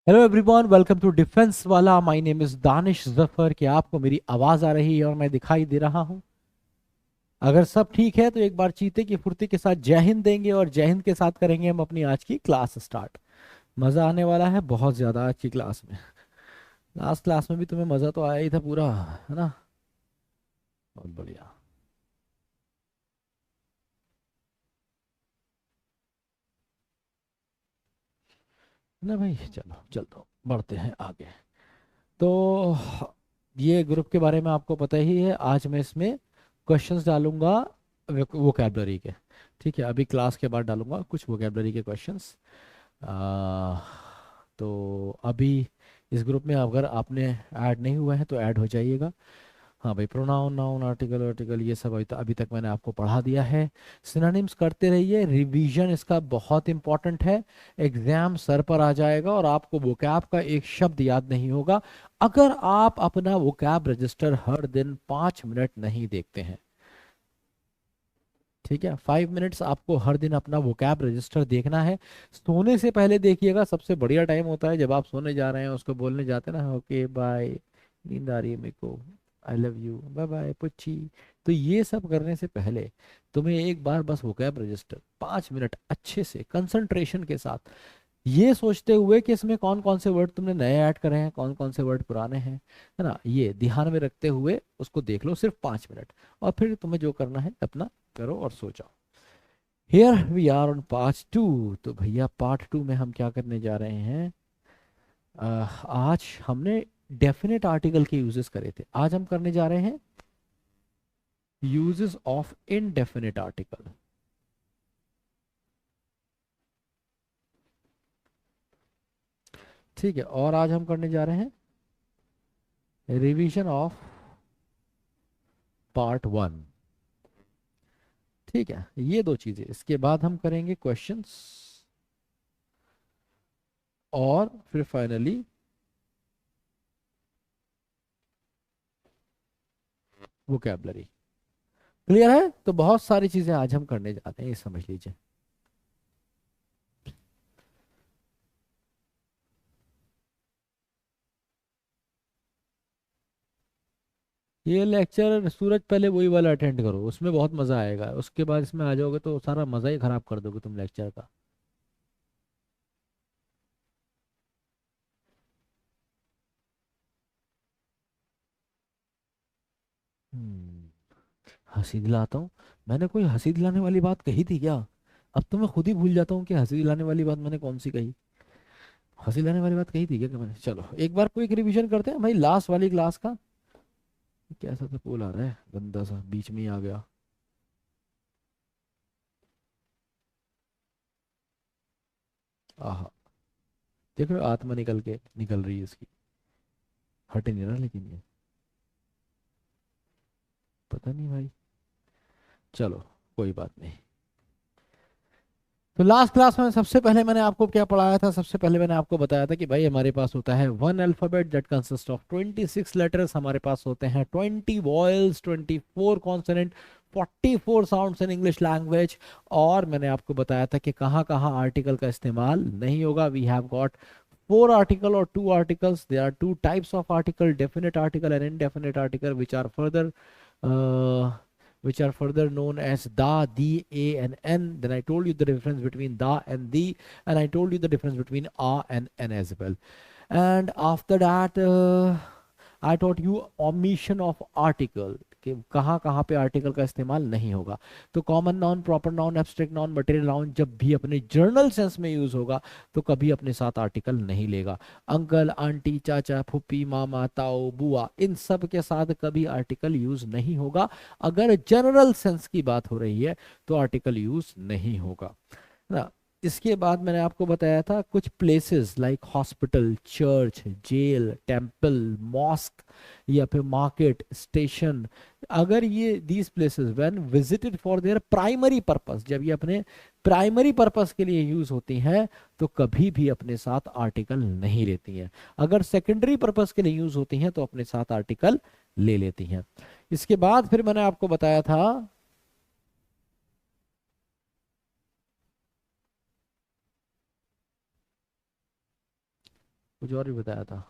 Hello everyone, welcome to defence वाला। My name is Danish Zafar. क्या आपको मेरी आवाज आ रही है और मैं दिखाई दे रहा हूं? अगर सब ठीक है तो एक बार चीते की फुर्ती के साथ जय हिंद देंगे और जय हिंद के साथ करेंगे हम अपनी आज की क्लास स्टार्ट। मजा आने वाला है बहुत ज्यादा आज की क्लास में। लास्ट क्लास में भी तुम्हें मजा तो आया ही था पूरा, है ना? बहुत बढ़िया। ना भाई, चलो चलते बढ़ते हैं आगे। तो ये ग्रुप के बारे में आपको पता ही है। आज मैं इसमें क्वेश्चंस डालूंगा वोकैबलरी के। ठीक है, अभी क्लास के बाद डालूंगा कुछ वोकैबलरी के क्वेश्चंस। आ, तो अभी इस ग्रुप में अगर आपने ऐड नहीं हुआ है तो ऐड हो जाइएगा। हाँ भाई, प्रोनाउन, नाउन, आर्टिकल, आर्टिकल, ये सब अभी तक मैंने आपको पढ़ा दिया है। सिनोनिम्स करते रहिए, रिवीजन इसका बहुत इंपॉर्टेंट है। एग्जाम सर पर आ जाएगा और आपको वोकैब का एक शब्द याद नहीं होगा अगर आप अपना वोकैब रजिस्टर हर दिन 5 मिनट नहीं देखते हैं। ठीक है, 5 मिनट्स आपको हर दिन अपना वोकैब रजिस्टर देखना है। सोने से पहले देखिएगा, सबसे बढ़िया टाइम होता है जब आप सोने जा रहे हैं, उसको बोलने जाते हैं ना, ओके बाय, नींद आ रही है मेरे को, I love you, bye bye पुच्ची। तो ये सब करने से पहले तुम्हें एक बार बस वोकैब रजिस्टर 5 मिनट अच्छे से कंसंट्रेशन के साथ, ये सोचते हुए कि इसमें कौन कौन से वर्ड तुमने नए ऐड करे हैं, कौन कौन से वर्ड पुराने हैं, है ना, ये ध्यान में रखते हुए उसको देख लो सिर्फ 5 मिनट। और फिर तुम्हें जो करना है अपना करो और सो जाओ। Here we are on part 2। तो भैया पार्ट 2 में हम क्या करने जा रहे हैं? आज हमने डेफिनेट आर्टिकल के यूजेस करे थे, आज हम करने जा रहे हैं यूजेस ऑफ इनडेफिनेट आर्टिकल। ठीक है, और आज हम करने जा रहे हैं रिवीजन ऑफ पार्ट 1। ठीक है, ये दो चीजें, इसके बाद हम करेंगे क्वेश्चंस और फिर फाइनली वोकैबलरी। क्लियर है? तो बहुत सारी चीजें आज हम करने जाते हैं, ये समझ लीजिए। ये लेक्चर सूरज पहले वही वाला अटेंड करो, उसमें बहुत मजा आएगा। उसके बाद इसमें आ जाओगे तो सारा मजा ही खराब कर दोगे तुम लेक्चर का। हम्म, हंसी दिलाता हूँ? मैंने कोई हंसी दिलाने वाली बात कही थी क्या? अब तो मैं खुद ही भूल जाता हूँ कि हंसी दिलाने वाली बात मैंने कौन सी कही। हंसी दिलाने वाली बात कही थी क्या कि मैंने? चलो एक बार क्विक रिवीजन करते हैं भाई लास्ट वाली क्लास का। कैसा तो कॉल आ रहा है गंदा सा, बीच में ही आ गया। आहा, देख रहे हो आत्मा निकल के निकल रही है इसकी। हट ही नहीं रहा लेकिन ये, पता नहीं भाई। चलो कोई बात नहीं। तो लास्ट क्लास में सबसे पहले मैंने आपको क्या पढ़ाया था? सबसे पहले मैंने आपको बताया था कि भाई हमारे पास होता है one alphabet that consist of 26 letters. हमारे पास होते हैं 20 vials, 24 consonant, 44 sounds in English language. और मैंने आपको बताया था कि कहाँ कहाँ आर्टिकल का इस्तेमाल नहीं होगा। वी हैव गॉट 4 आर्टिकल और 2 articles. There are 2 types of article, definite article and indefinite article, which are further known as da, the, a, and n. Then I told you the difference between da and the, and I told you the difference between a and n as well. And after that, I taught you omission of article, कि कहाँ कहाँ पे article का इस्तेमाल नहीं होगा। तो common noun, proper noun, abstract noun, material noun जब भी अपने जर्नल सेंस में यूज होगा तो कभी अपने साथ आर्टिकल नहीं लेगा। अंकल, आंटी, चाचा, फूफी, मामा, ताऊ, बुआ, इन सब के साथ कभी आर्टिकल यूज नहीं होगा। अगर जनरल सेंस की बात हो रही है तो आर्टिकल यूज नहीं होगा ना। इसके बाद मैंने आपको बताया था कुछ places like hospital, church, jail, temple, mosque या फिर मार्केट, स्टेशन। अगर ये these places when visited for their primary purpose, जब ये अपने प्राइमरी पर्पस के लिए यूज होती हैं तो कभी भी अपने साथ आर्टिकल नहीं लेती हैं। अगर सेकेंडरी पर्पस के लिए यूज होती हैं तो अपने साथ आर्टिकल ले लेती हैं। इसके बाद फिर मैंने आपको बताया था कुछ और भी बताया था,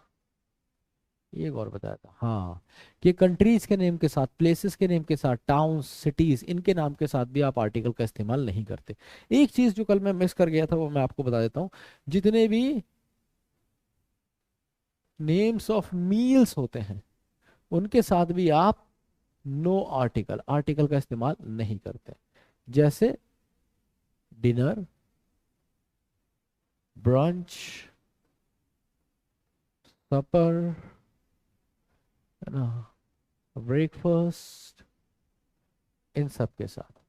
एक और बताया था, हाँ, कि कंट्रीज के नेम के साथ, प्लेसेस के नेम के साथ, टाउन्स, सिटीज, इनके नाम के साथ भी आप आर्टिकल का इस्तेमाल नहीं करते। एक चीज जो कल मैं मिस कर गया था वो मैं आपको बता देता हूँ, जितने भी नेम्स ऑफ मील्स होते हैं उनके साथ भी आप नो आर्टिकल, आर्टिकल का इस्तेमाल नहीं करते। जैसे डिनर, ब्रंच, सपर, है ना, ब्रेकफास्ट, इन सब के साथ।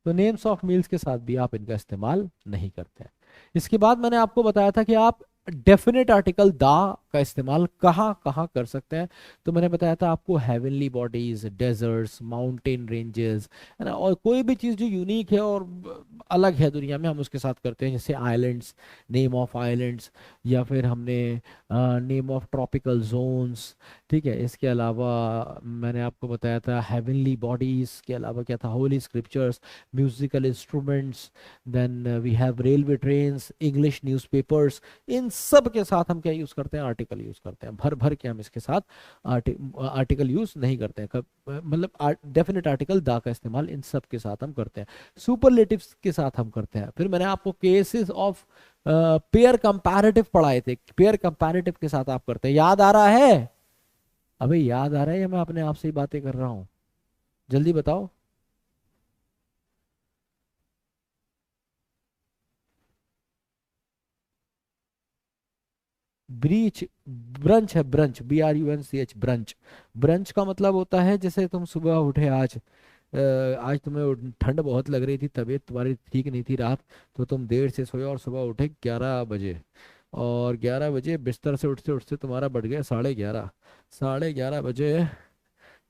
तो नेम्स ऑफ मील्स के साथ भी आप इनका इस्तेमाल नहीं करते हैं। इसके बाद मैंने आपको बताया था कि आप डेफिनेट आर्टिकल दा का इस्तेमाल कहाँ कहाँ कर सकते हैं। तो मैंने बताया था आपको heavenly bodies, deserts, mountain ranges, है ना, और कोई भी चीज़ जो यूनिक है और अलग है दुनिया में हम उसके साथ करते हैं। जैसे आइलैंड्स, नेम ऑफ आइलैंड्स, या फिर हमने नेम ऑफ ट्रॉपिकल जोन्स। ठीक है, इसके अलावा मैंने आपको बताया था हेवनली बॉडीज के अलावा क्या था, holy scriptures, musical instruments, then we have railway trains, English newspapers. इन सब के साथ हम क्या यूज़ करते हैं, आर्टिकल यूज़ करते हैं। भर भर के हम इसके साथ आर्टिकल यूज़ नहीं करते हैं। मतलब डेफिनेट आर्टिकल दा का इस्तेमाल इन सब के साथ हम करते हैं। सुपरलेटिव्स के साथ हम करते हैं। फिर मैंने आपको केसेस ऑफ पेयर कंपैरेटिव पढ़ाए थे, पेयर कंपैरेटिव के साथ आप करते हैं, याद आ रहा है? अबे याद आ रहा है या मैं अपने आप से ही बातें कर रहा हूँ? जल्दी बताओ। ब्रीच, ब्रंच है, ब्रंच, BRUNCH, ब्रंच। ब्रंच का मतलब होता है जैसे तुम सुबह उठे आज, आज तुम्हें ठंड बहुत लग रही थी, तबीयत तुम्हारी ठीक नहीं थी रात, तो तुम देर से सोए और सुबह उठे 11 बजे, और 11 बजे बिस्तर से उठते उठते तुम्हारा बढ़ गया 11:30, 11:30 बजे,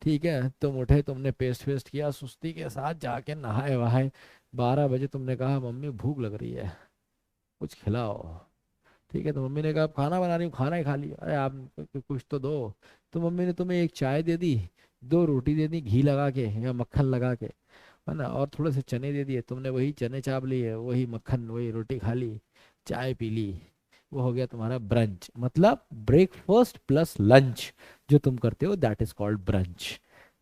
ठीक है, तुम उठे, तुमने पेस्ट वेस्ट किया, सुस्ती के साथ जाके नहाए वहाए, 12 बजे तुमने कहा मम्मी भूख लग रही है, कुछ खिलाओ। ठीक है, तो मम्मी ने कहा खाना बना रही हूँ, खाना ही खा लियो, अरे आप कुछ तो दो। तो मम्मी ने तुम्हें एक चाय दे दी, दो रोटी दे दी घी लगा के या मक्खन लगा के, है ना, और थोड़े से चने दे दिए, तुमने वही चने चाप लिए, वही मक्खन वही रोटी खा ली, चाय पी ली। वो हो गया तुम्हारा ब्रंच, मतलब ब्रेकफास्ट प्लस लंच जो तुम करते हो, दैट इज कॉल्ड ब्रंच।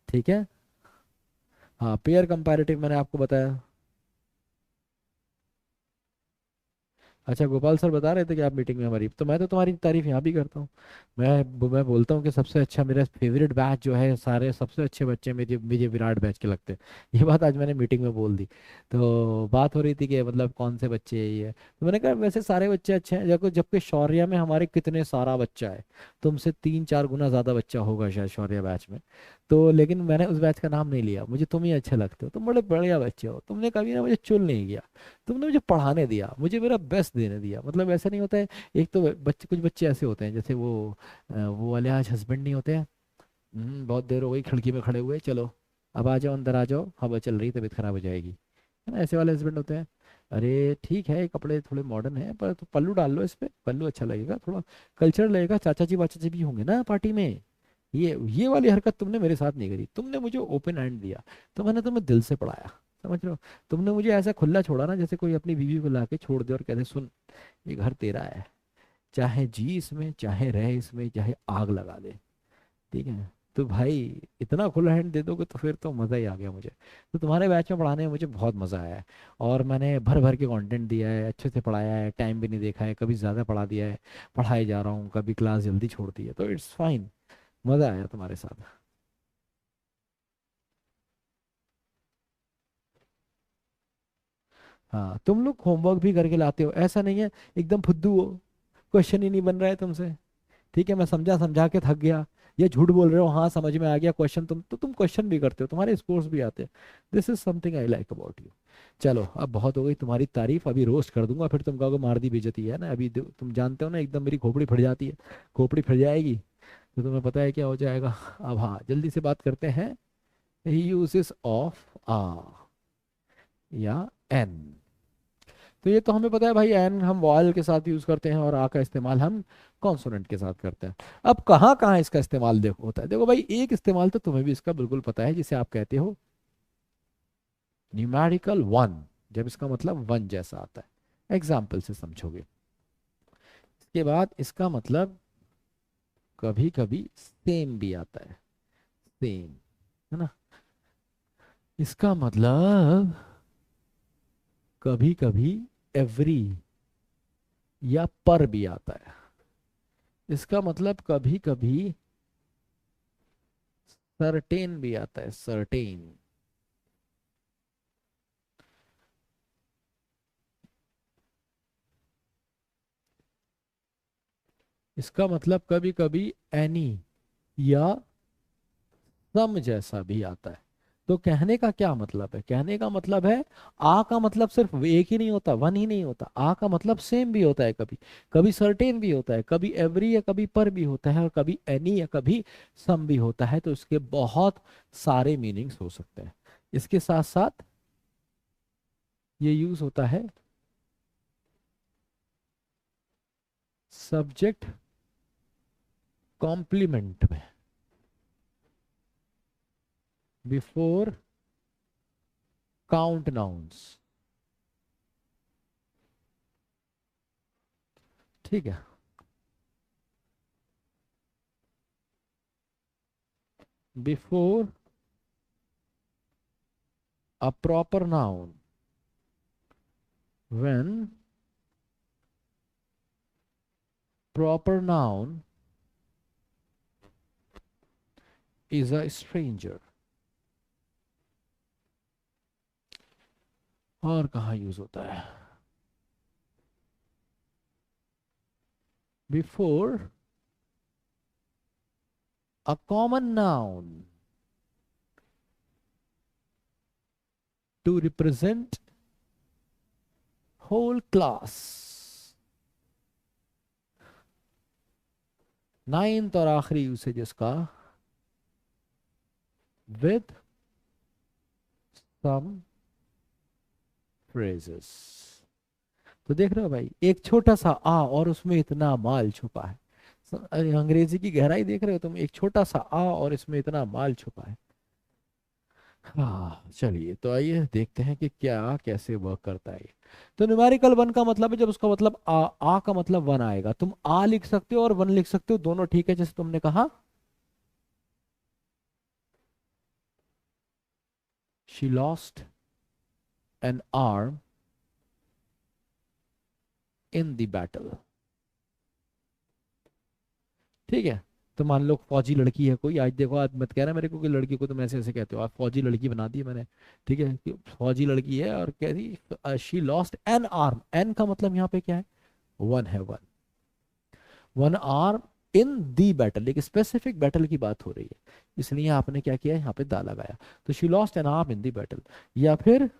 ठीक है। हाँ, पेयर कंपैरेटिव मैंने आपको बताया। अच्छा, गोपाल सर बता रहे थे कि आप मीटिंग में हमारी, तो मैं तो तुम्हारी तारीफ यहाँ भी करता हूँ। मैं बोलता हूँ कि सबसे अच्छा मेरा फेवरेट बैच जो है, सारे सबसे अच्छे बच्चे मुझे मुझे विराट बैच के लगते हैं। ये बात आज मैंने मीटिंग में बोल दी। तो बात हो रही थी कि मतलब कौन से बच्चे ये है, तो मैंने कहा वैसे सारे बच्चे अच्छे हैं, जबकि जबकि शौर्य में हमारे कितने सारा बच्चा है, तुमसे 3-4 गुना ज़्यादा बच्चा होगा शायद शौर्य बैच में। तो लेकिन मैंने उस बैच का नाम नहीं लिया, मुझे तुम ही अच्छे लगते हो, तुम बड़े बढ़िया बच्चे हो, तुमने कभी ना मुझे चुन नहीं किया, तुमने मुझे पढ़ाने दिया, मुझे मेरा बेस्ट देने दिया। मतलब ऐसा नहीं होता है, एक तो बच्चे, कुछ बच्चे ऐसे होते हैं जैसे वो वाले आज हस्बैंड नहीं होते हैं, बहुत देर हो गई खिड़की में खड़े हुए, चलो अब आ जाओ, अंदर आ जाओ, हवा चल रही, तबीयत खराब हो जाएगी, है ना, ऐसे वाले हस्बैंड होते हैं। अरे ठीक है, कपड़े थोड़े मॉडर्न हैं पर तो पल्लू डाल लो, इस पे पल्लू अच्छा लगेगा, थोड़ा कल्चर लगेगा, चाचा जी बाचा जी भी होंगे ना पार्टी में। ये वाली हरकत तुमने मेरे साथ नहीं करी, तुमने मुझे ओपन हैंड दिया, तो मैंने तुम्हें दिल से पढ़ाया, समझ रहे हो। तुमने मुझे ऐसा खुला छोड़ा ना, जैसे कोई अपनी बीवी को लाके छोड़ दे और कहते सुन, ये घर तेरा है, चाहे जी इसमें, चाहे रह इसमें, चाहे आग लगा दे, ठीक है। तो भाई इतना खुला हैंड दे दोगे तो फिर तो मज़ा ही आ गया मुझे। तो तुम्हारे बैच में पढ़ाने में मुझे बहुत मज़ा आया है, और मैंने भर भर के कंटेंट दिया है, अच्छे से पढ़ाया है, टाइम भी नहीं देखा है, कभी ज़्यादा पढ़ा दिया है, पढ़ाई जा रहा हूँ, कभी क्लास जल्दी छोड़ दी है, तो इट्स फाइन। मज़ा आया तुम्हारे साथ। हाँ, तुम लोग होमवर्क भी करके लाते हो, ऐसा नहीं है एकदम फुद्दू हो, क्वेश्चन ही नहीं बन रहा है तुमसे। ठीक है, मैं समझा समझा के थक गया, ये झूठ बोल रहे हो, हाँ समझ में आ गया क्वेश्चन, तुम क्वेश्चन भी करते हो, तुम्हारे स्कोर्स भी आते हैं। This is something I like about you. चलो अब बहुत हो गई तुम्हारी तारीफ, अभी रोस्ट कर दूंगा, फिर तुम कहोगे मार दी बेइज्जती, है ना, अभी तुम जानते हो ना एकदम मेरी खोपड़ी फट जाती है, खोपड़ी फट जाएगी, तो तुम्हें पता है क्या हो जाएगा। अब हाँ, जल्दी से बात करते हैं, यूजेस ऑफ आ या एन। तो ये तो हमें पता है भाई, एन हम वॉयल के साथ यूज करते हैं और आ का इस्तेमाल हम कॉन्सोनेंट के साथ करते हैं। अब कहाँ कहाँ इसका इस्तेमाल देखो होता है, देखो भाई, एक इस्तेमाल तो तुम्हें भी इसका बिल्कुल पता है, जिसे आप कहते हो न्यूमेरिकल वन, जब इसका मतलब वन जैसा आता है, एग्जाम्पल से समझोगे। इसके बाद इसका मतलब कभी कभी सेम भी आता है, सेम, है ना। इसका मतलब कभी कभी एवरी या पर भी आता है। इसका मतलब कभी कभी सर्टेन भी आता है, सर्टेन। इसका मतलब कभी कभी एनी या सम जैसा भी आता है। तो कहने का क्या मतलब है, कहने का मतलब है आ का मतलब सिर्फ एक ही नहीं होता, वन ही नहीं होता, आ का मतलब सेम भी होता है, कभी कभी सर्टेन भी होता है, कभी एवरी या कभी पर भी होता है, और कभी एनी या कभी सम भी होता है। तो इसके बहुत सारे मीनिंग्स हो सकते हैं। इसके साथ साथ ये यूज होता है सब्जेक्ट कॉम्प्लीमेंट में, बिफोर काउंट नाउन्स। ठीक है। Before a proper noun, when proper noun is a stranger। और कहाँ यूज होता है, before a common noun to represent whole class। Ninth और आखिरी यूसेज इसका, with some phrases। तो देख रहे हो भाई, एक छोटा सा आ और उसमें इतना माल छुपा है। अंग्रेजी की गहराई देख रहे हो तुम, एक छोटा सा आ और इसमें इतना माल छुपा है। हाँ चलिए, तो आइए देखते हैं कि क्या कैसे वर्क करता है ये। तो न्यूमेरिकल वन का मतलब है जब उसका मतलब आ का मतलब वन आएगा, तुम आ लिख सकते हो और वन लिख सकते हो, दोनों ठीक है। जैसे तुमने कहा she lost an arm in the battle. ठीक है। तो मान लो फौजी लड़की है कोई, आज देखो, आज मत कहना मेरे को कि लड़की को तुम ऐसे ऐसे कहते हो, आज फौजी लड़की बना दी मैंने। ठीक है कि फौजी लड़की है और कह रही she lost an arm, an का मतलब यहाँ पे क्या है, वन है, one, one arm in the battle, एक स्पेसिफिक बैटल की बात हो रही है, इसलिए आपने क्या किया यहाँ पे दा लगाया। तो she lost an arm in the battle. या फिर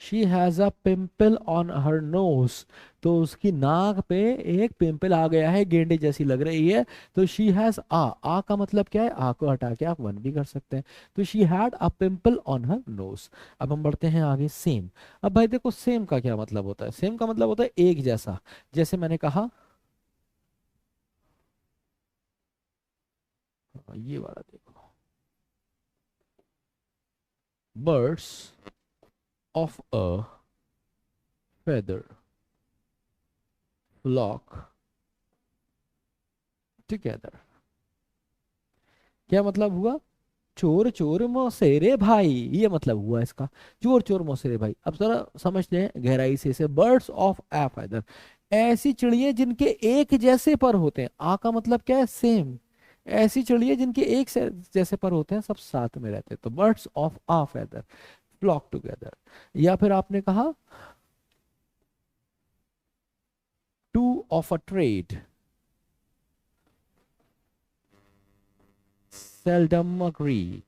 she has a pimple on her nose, तो उसकी नाक पे एक पिंपल आ गया है, गेंडे जैसी लग रही है। तो शी हैज आ का मतलब क्या है, आ को हटा के आप वन भी कर सकते हैं। तो she had a pimple on her nose. अब हम बढ़ते हैं आगे, सेम। अब भाई देखो सेम का क्या मतलब होता है, सेम का मतलब होता है एक जैसा। जैसे मैंने कहा ये वाला देखो, birds of a feather flock together। क्या मतलब हुआ, चोर चोर मौसेरे भाई, ये मतलब हुआ इसका, चोर चोर मौसेरे भाई। अब जरा समझते हैं गहराई से इसे, बर्ड्स ऑफ ए feather, ऐसी चिड़िया जिनके एक जैसे पर होते हैं, आ का मतलब क्या है, सेम। ऐसी चिड़िया जिनके एक जैसे पर होते हैं, सब साथ में रहते हैं, तो birds of a feather flock together. या फिर आपने कहा two of a trade seldom agree।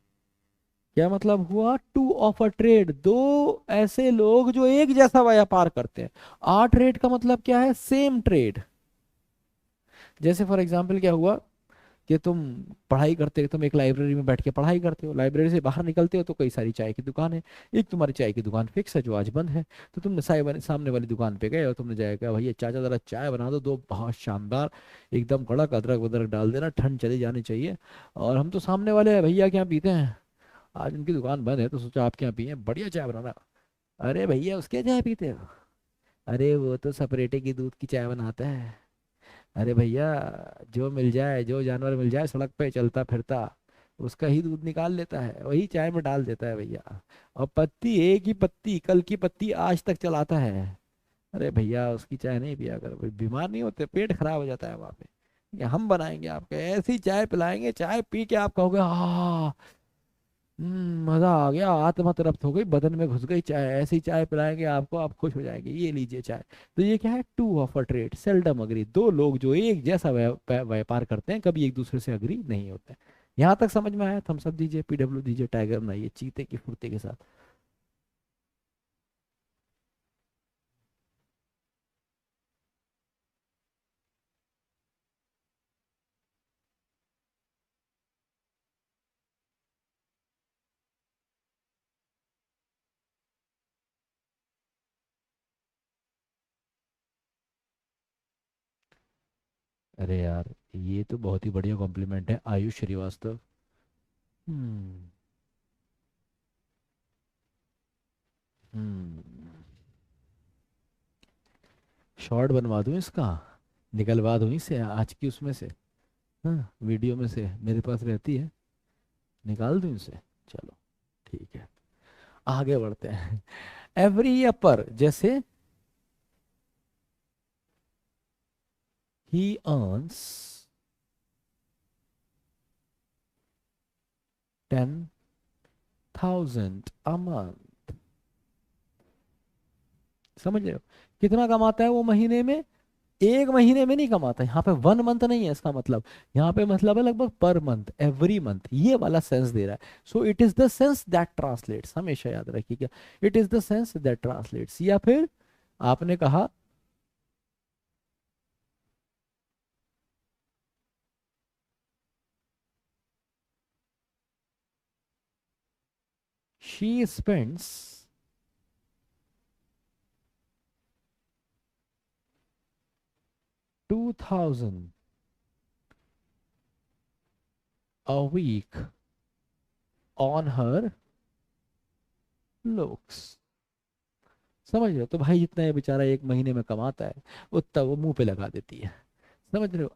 क्या मतलब हुआ, टू ऑफ अ ट्रेड, दो ऐसे लोग जो एक जैसा व्यापार करते हैं। आ ट्रेड का मतलब क्या है, सेम ट्रेड। जैसे फॉर एग्जांपल क्या हुआ कि तुम पढ़ाई करते हो, तुम एक लाइब्रेरी में बैठ के पढ़ाई करते हो, लाइब्रेरी से बाहर निकलते हो तो कई सारी चाय की दुकान है, एक तुम्हारी चाय की दुकान फिक्स है जो आज बंद है। तो तुमने सामने वाली दुकान पे गए और तुमने जाएगा, भैया चाचा जरा चाय बना दो, दो बहुत शानदार, एकदम कड़क अदरक वदरक डाल देना, ठंड चली जानी चाहिए। और हम तो सामने वाले भैया क्या पीते हैं, आज उनकी दुकान बंद है तो सोचा आपके यहाँ पिए, बढ़िया चाय बनाना। अरे भैया उसके चाय पीते हो? अरे वो तो सपरेटे की दूध की चाय बनाता है। अरे भैया, जो मिल जाए, जो जानवर मिल जाए सड़क पे चलता फिरता, उसका ही दूध निकाल लेता है, वही चाय में डाल देता है भैया। और पत्ती, एक ही पत्ती, कल की पत्ती आज तक चलाता है। अरे भैया उसकी चाय नहीं पिया करो, भाई बीमार नहीं होते, पेट खराब हो जाता है वहां पे। ये हम बनाएंगे आपको, ऐसी चाय पिलाएंगे, चाय पी के आप कहोगे हाँ, मजा आ गया, आत्मा तृप्त हो गई, बदन में घुस गई चाय। ऐसी चाय पिलाएंगे आपको, आप खुश हो जाएंगे, ये लीजिए चाय। तो ये क्या है, to of a trade seldom agree. दो लोग जो एक जैसा व्यापार करते हैं कभी एक दूसरे से अग्री नहीं होते। यहाँ तक समझ में आया? थम्स अप दीजिए, पीडब्ल्यू दीजिए, टाइगर बनाइए चीते की फुर्ती के साथ। अरे यार, ये तो बहुत ही बढ़िया कॉम्प्लीमेंट है, आयुष श्रीवास्तव। हम्म। हम्म। शॉर्ट बनवा दूं इसका, निकलवा दूं इसे आज की उसमें से। हाँ, वीडियो में से मेरे पास रहती है, निकाल दूं इसे। चलो ठीक है, आगे बढ़ते हैं। एवरी अपर, जैसे ही अर्न्स 10,000 a month। समझ रहे हो? कितना कमाता है वो महीने में? एक महीने में नहीं कमाता, यहाँ पे 1 मंथ नहीं है इसका मतलब। यहाँ पे मतलब है लगभग पर मंथ, एवरी मंथ, ये वाला सेंस दे रहा है। So it is the sense that translates, हमेशा याद रखिएगा, it is the sense that translates. या फिर आपने कहा she spends 2,000 a week on her looks। समझ रहे हो? तो भाई जितना ये बेचारा एक महीने में कमाता है उतना वो मुंह पे लगा देती है। समझ रहे हो?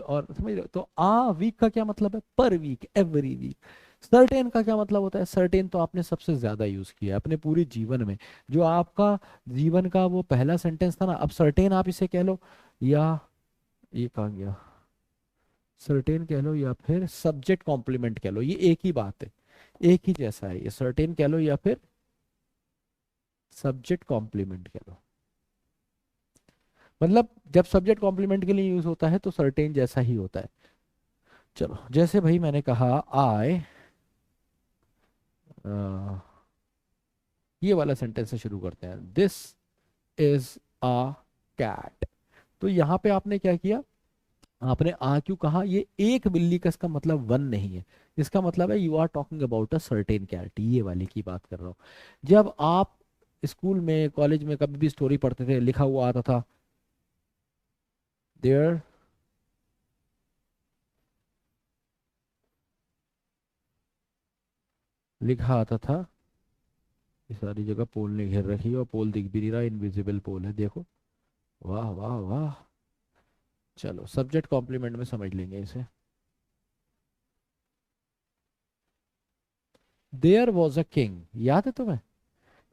और समझ रहे हो? तो वीक का क्या मतलब है? पर वीक, एवरी वीक। सर्टेन का क्या मतलब होता है? सर्टेन तो आपने सबसे ज्यादा यूज किया है अपने पूरे जीवन में, जो आपका जीवन का वो पहला सेंटेंस था ना, अब सर्टेन आप इसे कह लो, या ये कहा गया, सर्टेन कह लो या फिर सब्जेक्ट कॉम्प्लीमेंट कह लो, ये एक ही बात है, एक ही जैसा है, ये सर्टेन कह लो या फिर सब्जेक्ट कॉम्प्लीमेंट कह लो। मतलब जब सब्जेक्ट कॉम्प्लीमेंट के लिए यूज होता है तो सर्टेन जैसा ही होता है। चलो, जैसे भाई मैंने कहा आई, ये वाला सेंटेंस से शुरू करते हैं, दिस इज अ कैट। तो यहाँ पे आपने क्या किया, आपने आ क्यों कहा? ये एक बिल्ली का इसका मतलब वन नहीं है, इसका मतलब है you are talking about a certain cat, ये वाली की बात कर रहा हूँ। जब आप स्कूल में कॉलेज में कभी भी स्टोरी पढ़ते थे, लिखा हुआ आता था देयर, लिखा आता था, ये सारी जगह पोल ने घेर रखी है और पोल दिख भी नहीं रहा, इनविजिबल पोल है देखो। वाह वाह वाह। चलो सब्जेक्ट कॉम्प्लीमेंट में समझ लेंगे इसे। देयर वॉज अ किंग, याद है तुम्हें?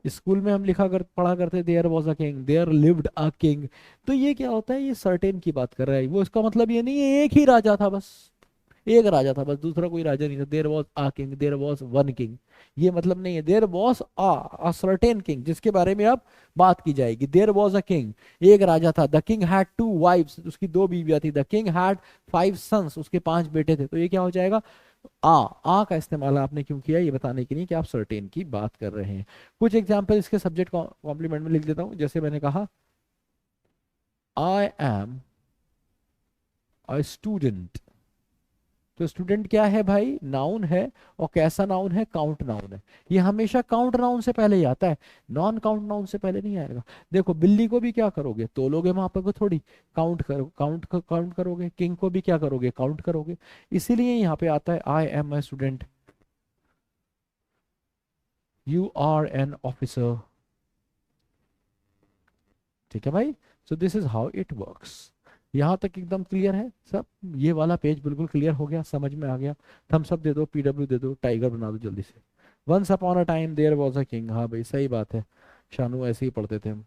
स्कूल में हम लिखा कर पढ़ा करते, there was a king, there lived a king. तो ये क्या होता है? ये सर्टेन की बात कर रहा है, वो इसका मतलब ये नहीं है एक ही राजा था बस, एक राजा था बस, दूसरा कोई राजा नहीं था। There was a king, there was one king, ये मतलब नहीं है। There was a certain king, जिसके बारे में अब बात की जाएगी। देयर वॉज अ किंग, एक राजा था। The king had two wives, उसकी दो बीवियां थी। द किंग हैड 5 सन्स, उसके 5 बेटे थे। तो ये क्या हो जाएगा? आ का इस्तेमाल आपने क्यों किया, ये बताने के लिए कि आप सर्टेन की बात कर रहे हैं। कुछ एग्जाम्पल इसके सब्जेक्ट कॉम्प्लीमेंट में लिख देता हूं, जैसे मैंने कहा आई एम अ स्टूडेंट। तो स्टूडेंट क्या है भाई? नाउन है, और कैसा नाउन है? काउंट नाउन है। ये हमेशा काउंट नाउन से पहले ही आता है, नॉन काउंट नाउन से पहले नहीं आएगा। देखो बिल्ली को भी क्या करोगे? तोलोगे वहां पर को थोड़ी, काउंट करो, काउंट करोगे। किंग को भी क्या करोगे? काउंट करोगे। इसीलिए यहाँ पे आता है I am a student. You are an officer. ठीक है भाई। So this is how it works. यहाँ तक एकदम क्लियर है सब। ये वाला पेज बिल्कुल क्लियर हो गया, समझ में आ गया। थम्स अप दे दो, पीडब्ल्यू दे दो, टाइगर बना दो जल्दी से। Once upon a time there was a king. हाँ भाई सही बात है, शानू ऐसे ही पढ़ते थे हम।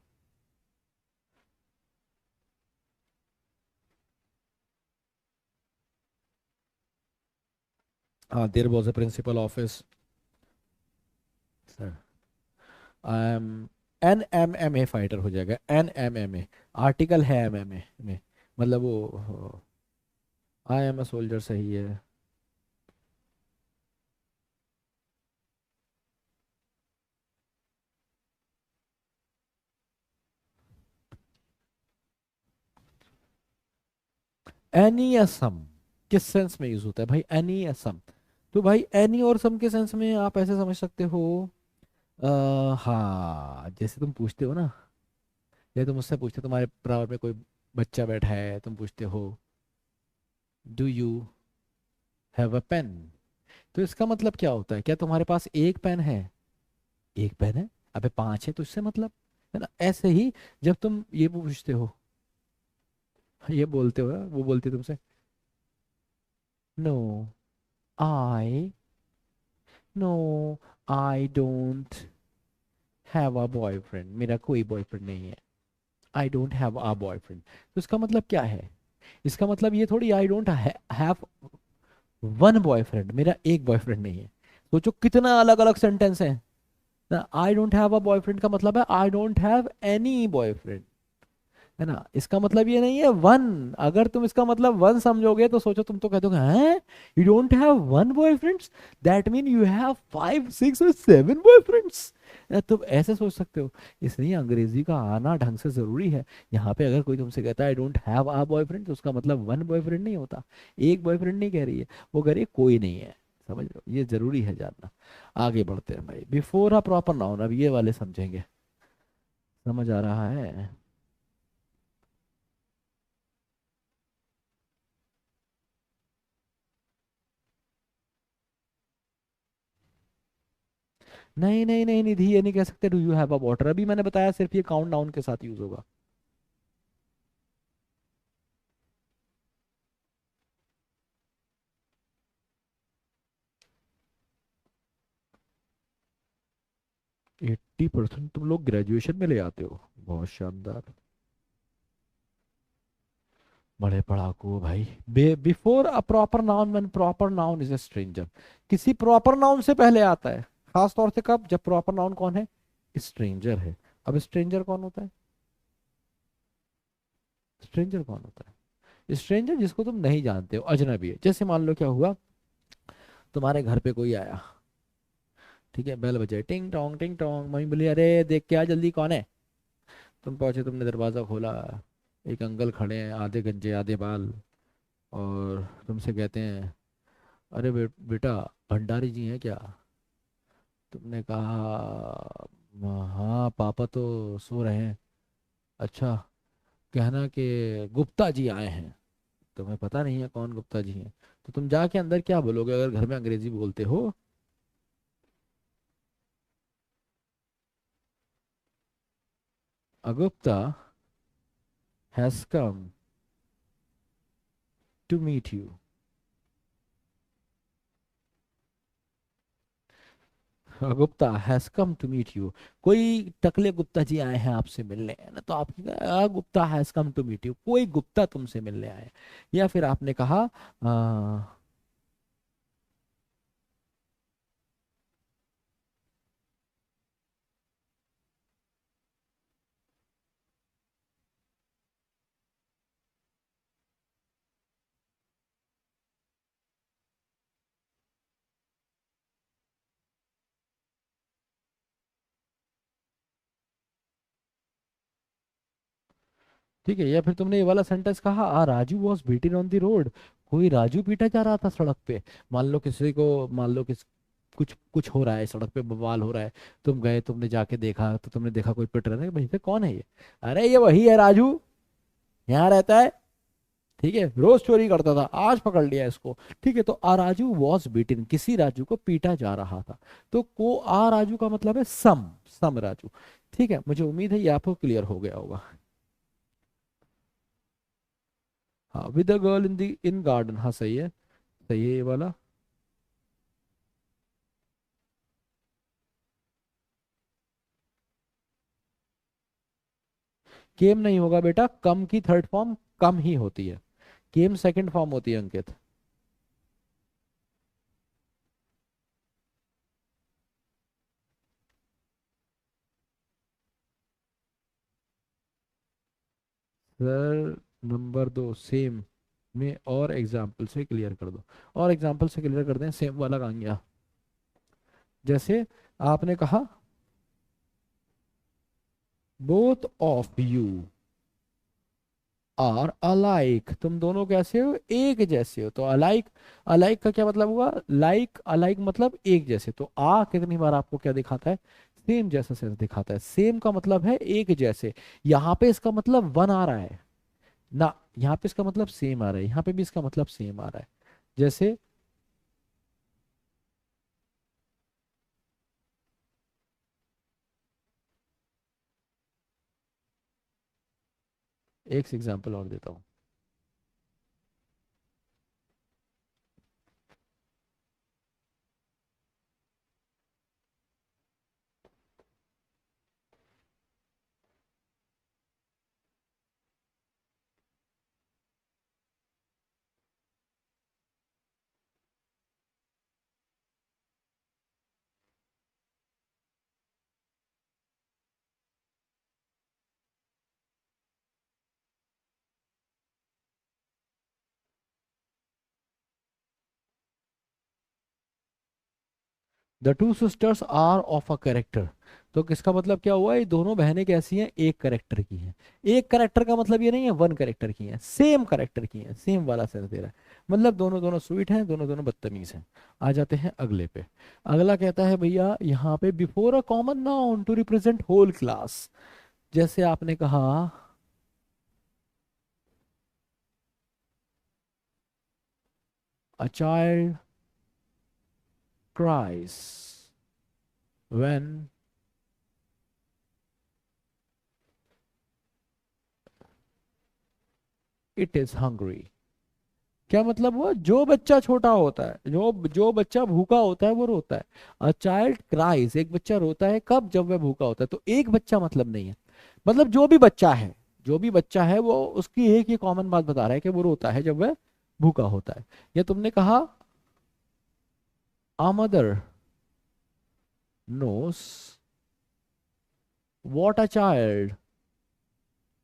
हाँ, there was a principal office. Sir I am an M M A fighter हो जाएगा, an M M A. Article है एम एम ए में, मतलब वो आई एम अ सोल्जर सही है। एनी असम किस सेंस में यूज होता है भाई, एनी असम? तो भाई एनी और सम के सेंस में आप ऐसे समझ सकते हो। हाँ, जैसे तुम पूछते हो ना, जैसे तुम मुझसे पूछते हो, तुम्हारे बराबर में कोई बच्चा बैठा है, तुम पूछते हो do you have a pen. तो इसका मतलब क्या होता है, क्या तुम्हारे पास एक पेन है? एक पेन है। अबे पांच है तो इससे मतलब, है ना? ऐसे ही जब तुम ये पूछते हो, ये बोलते हो, वो बोलती है तुमसे no I know I don't have a boyfriend, मेरा कोई बॉयफ्रेंड नहीं है। I don't have a boyfriend. तो इसका मतलब क्या है? इसका मतलब ये थोड़ी I don't have one boyfriend, मेरा एक बॉयफ्रेंड नहीं है। सोचो कितना अलग अलग सेंटेंस है ना। आई डोंट हैव अ बॉयफ्रेंड का मतलब है I don't have any boyfriend, है ना? इसका मतलब ये नहीं है वन। अगर तुम इसका मतलब वन समझोगे तो सोचो, तुम तो कह दोगे हैं you don't have one boyfriends, that mean you have five six और सेवन बॉयफ्रेंड्स। तुम ऐसे सोच सकते हो। इसलिए अंग्रेजी का आना ढंग से जरूरी है। यहाँ पे अगर कोई तुमसे कहता है I don't have a boyfriend, तो उसका मतलब वन बॉयफ्रेंड नहीं होता। एक बॉयफ्रेंड नहीं कह रही है, वो कह रही है कोई नहीं है। समझ लो, ये जरूरी है जानना। आगे बढ़ते हैं भाई, बिफोर अ प्रॉपर नाउन, अब ये वाले समझेंगे। समझ आ रहा है? नहीं नहीं नहीं निधि, ये नहीं कह सकते do you have a water, अभी मैंने बताया सिर्फ ये काउंट डाउन के साथ यूज होगा। 80% तुम लोग ग्रेजुएशन में ले आते हो, बहुत शानदार। बड़े पढ़ाकू हो भाई। Before a proper noun, when proper noun is a stranger. किसी प्रॉपर नाउन से पहले आता है, खास तौर से कब, जब प्रॉपर नाउन कौन है? स्ट्रेंजर है। अब स्ट्रेंजर कौन होता है? स्ट्रेंजर कौन होता है? स्ट्रेंजर जिसको तुम नहीं जानते हो, अजनबी है। जैसे मान लो क्या हुआ, तुम्हारे घर पे कोई आया, ठीक है, बेल बजे, टिंग टोंग, मम्मी बोली अरे देख के आ जल्दी, कौन है? तुम पहुंचे, तुमने दरवाज़ा खोला, एक अंकल खड़े हैं, आधे गंजे आधे बाल, और तुमसे कहते हैं अरे बेटा, भंडारी जी हैं क्या? तुमने कहा हाँ पापा तो सो रहे हैं। अच्छा, कहना कि गुप्ता जी आए हैं। तुम्हें पता नहीं है कौन गुप्ता जी हैं। तो तुम जाके अंदर क्या बोलोगे अगर घर में अंग्रेजी बोलते हो? अगुप्ता has come to meet you. Gupta has come to meet you. कोई टकले गुप्ता जी आए हैं आपसे मिलने, है ना? तो आपने कहा Gupta has come to meet you, कोई गुप्ता तुमसे मिलने आए। या फिर आपने कहा ठीक है, या फिर तुमने ये वाला सेंटेंस कहा a Raju was beaten on the road. कोई राजू पीटा जा रहा था सड़क पे। मान लो किसी को, मान लो किस, कुछ कुछ हो रहा है सड़क पे, बवाल हो रहा है। तुम गए, तुमने जाके देखा, तो तुमने देखा कोई पिट रहा है, भाई से कौन है ये? अरे ये वही है राजू, यहाँ रहता है। ठीक है, रोज चोरी करता था, आज पकड़ लिया इसको। ठीक है, तो आ राजू वॉज बीटन, किसी राजू को पीटा जा रहा था। तो को आ राजू का मतलब है सम राजू। ठीक है, मुझे उम्मीद है ये आपको क्लियर हो गया होगा। हाँ, with the girl in the in garden, हाँ सही है, सही है ये वाला। केम नहीं होगा बेटा, कम की थर्ड फॉर्म कम ही होती है, केम सेकंड फॉर्म होती है अंकित। सर नंबर 2 सेम में और एग्जाम्पल से क्लियर कर दो, और एग्जाम्पल से क्लियर कर दें, सेम वाला कहाँ गया। जैसे आपने कहा both of you are alike, तुम दोनों कैसे हो, एक जैसे हो। तो अलाइक, अलाइक का क्या मतलब हुआ, लाइक अलाइक मतलब एक जैसे। तो आ कितनी बार आपको क्या दिखाता है, सेम जैसा सेंस दिखाता है। सेम का मतलब है एक जैसे, यहाँ पे इसका मतलब वन आ रहा है ना, यहाँ पे इसका मतलब सेम आ रहा है, यहाँ पे भी इसका मतलब सेम आ रहा है। जैसे एक एग्जांपल और देता हूँ। The two sisters are of a character, तो किसका मतलब क्या हुआ, ये दोनों बहनें कैसी हैं, एक करेक्टर की हैं। एक करेक्टर का मतलब ये नहीं है वन करेक्टर की हैं, सेम करेक्टर की हैं, सेम वाला सेंस दे रहा है। मतलब दोनों दोनों स्वीट हैं, दोनों दोनों बदतमीज हैं। आ जाते हैं अगले पे। अगला कहता है भैया यहाँ पे before a common noun to represent whole class. जैसे आपने कहा a child cries when it is hungry। क्या मतलब हुआ, जो बच्चा छोटा होता है, जो जो बच्चा भूखा होता है वो रोता है। अ चाइल्ड क्राइज, एक बच्चा रोता है कब, जब वह भूखा होता है। तो एक बच्चा मतलब नहीं है, मतलब जो भी बच्चा है, जो भी बच्चा है वो उसकी एक ही कॉमन बात बता रहा है कि वो रोता है जब वह भूखा होता है। या तुमने कहा a mother knows what a child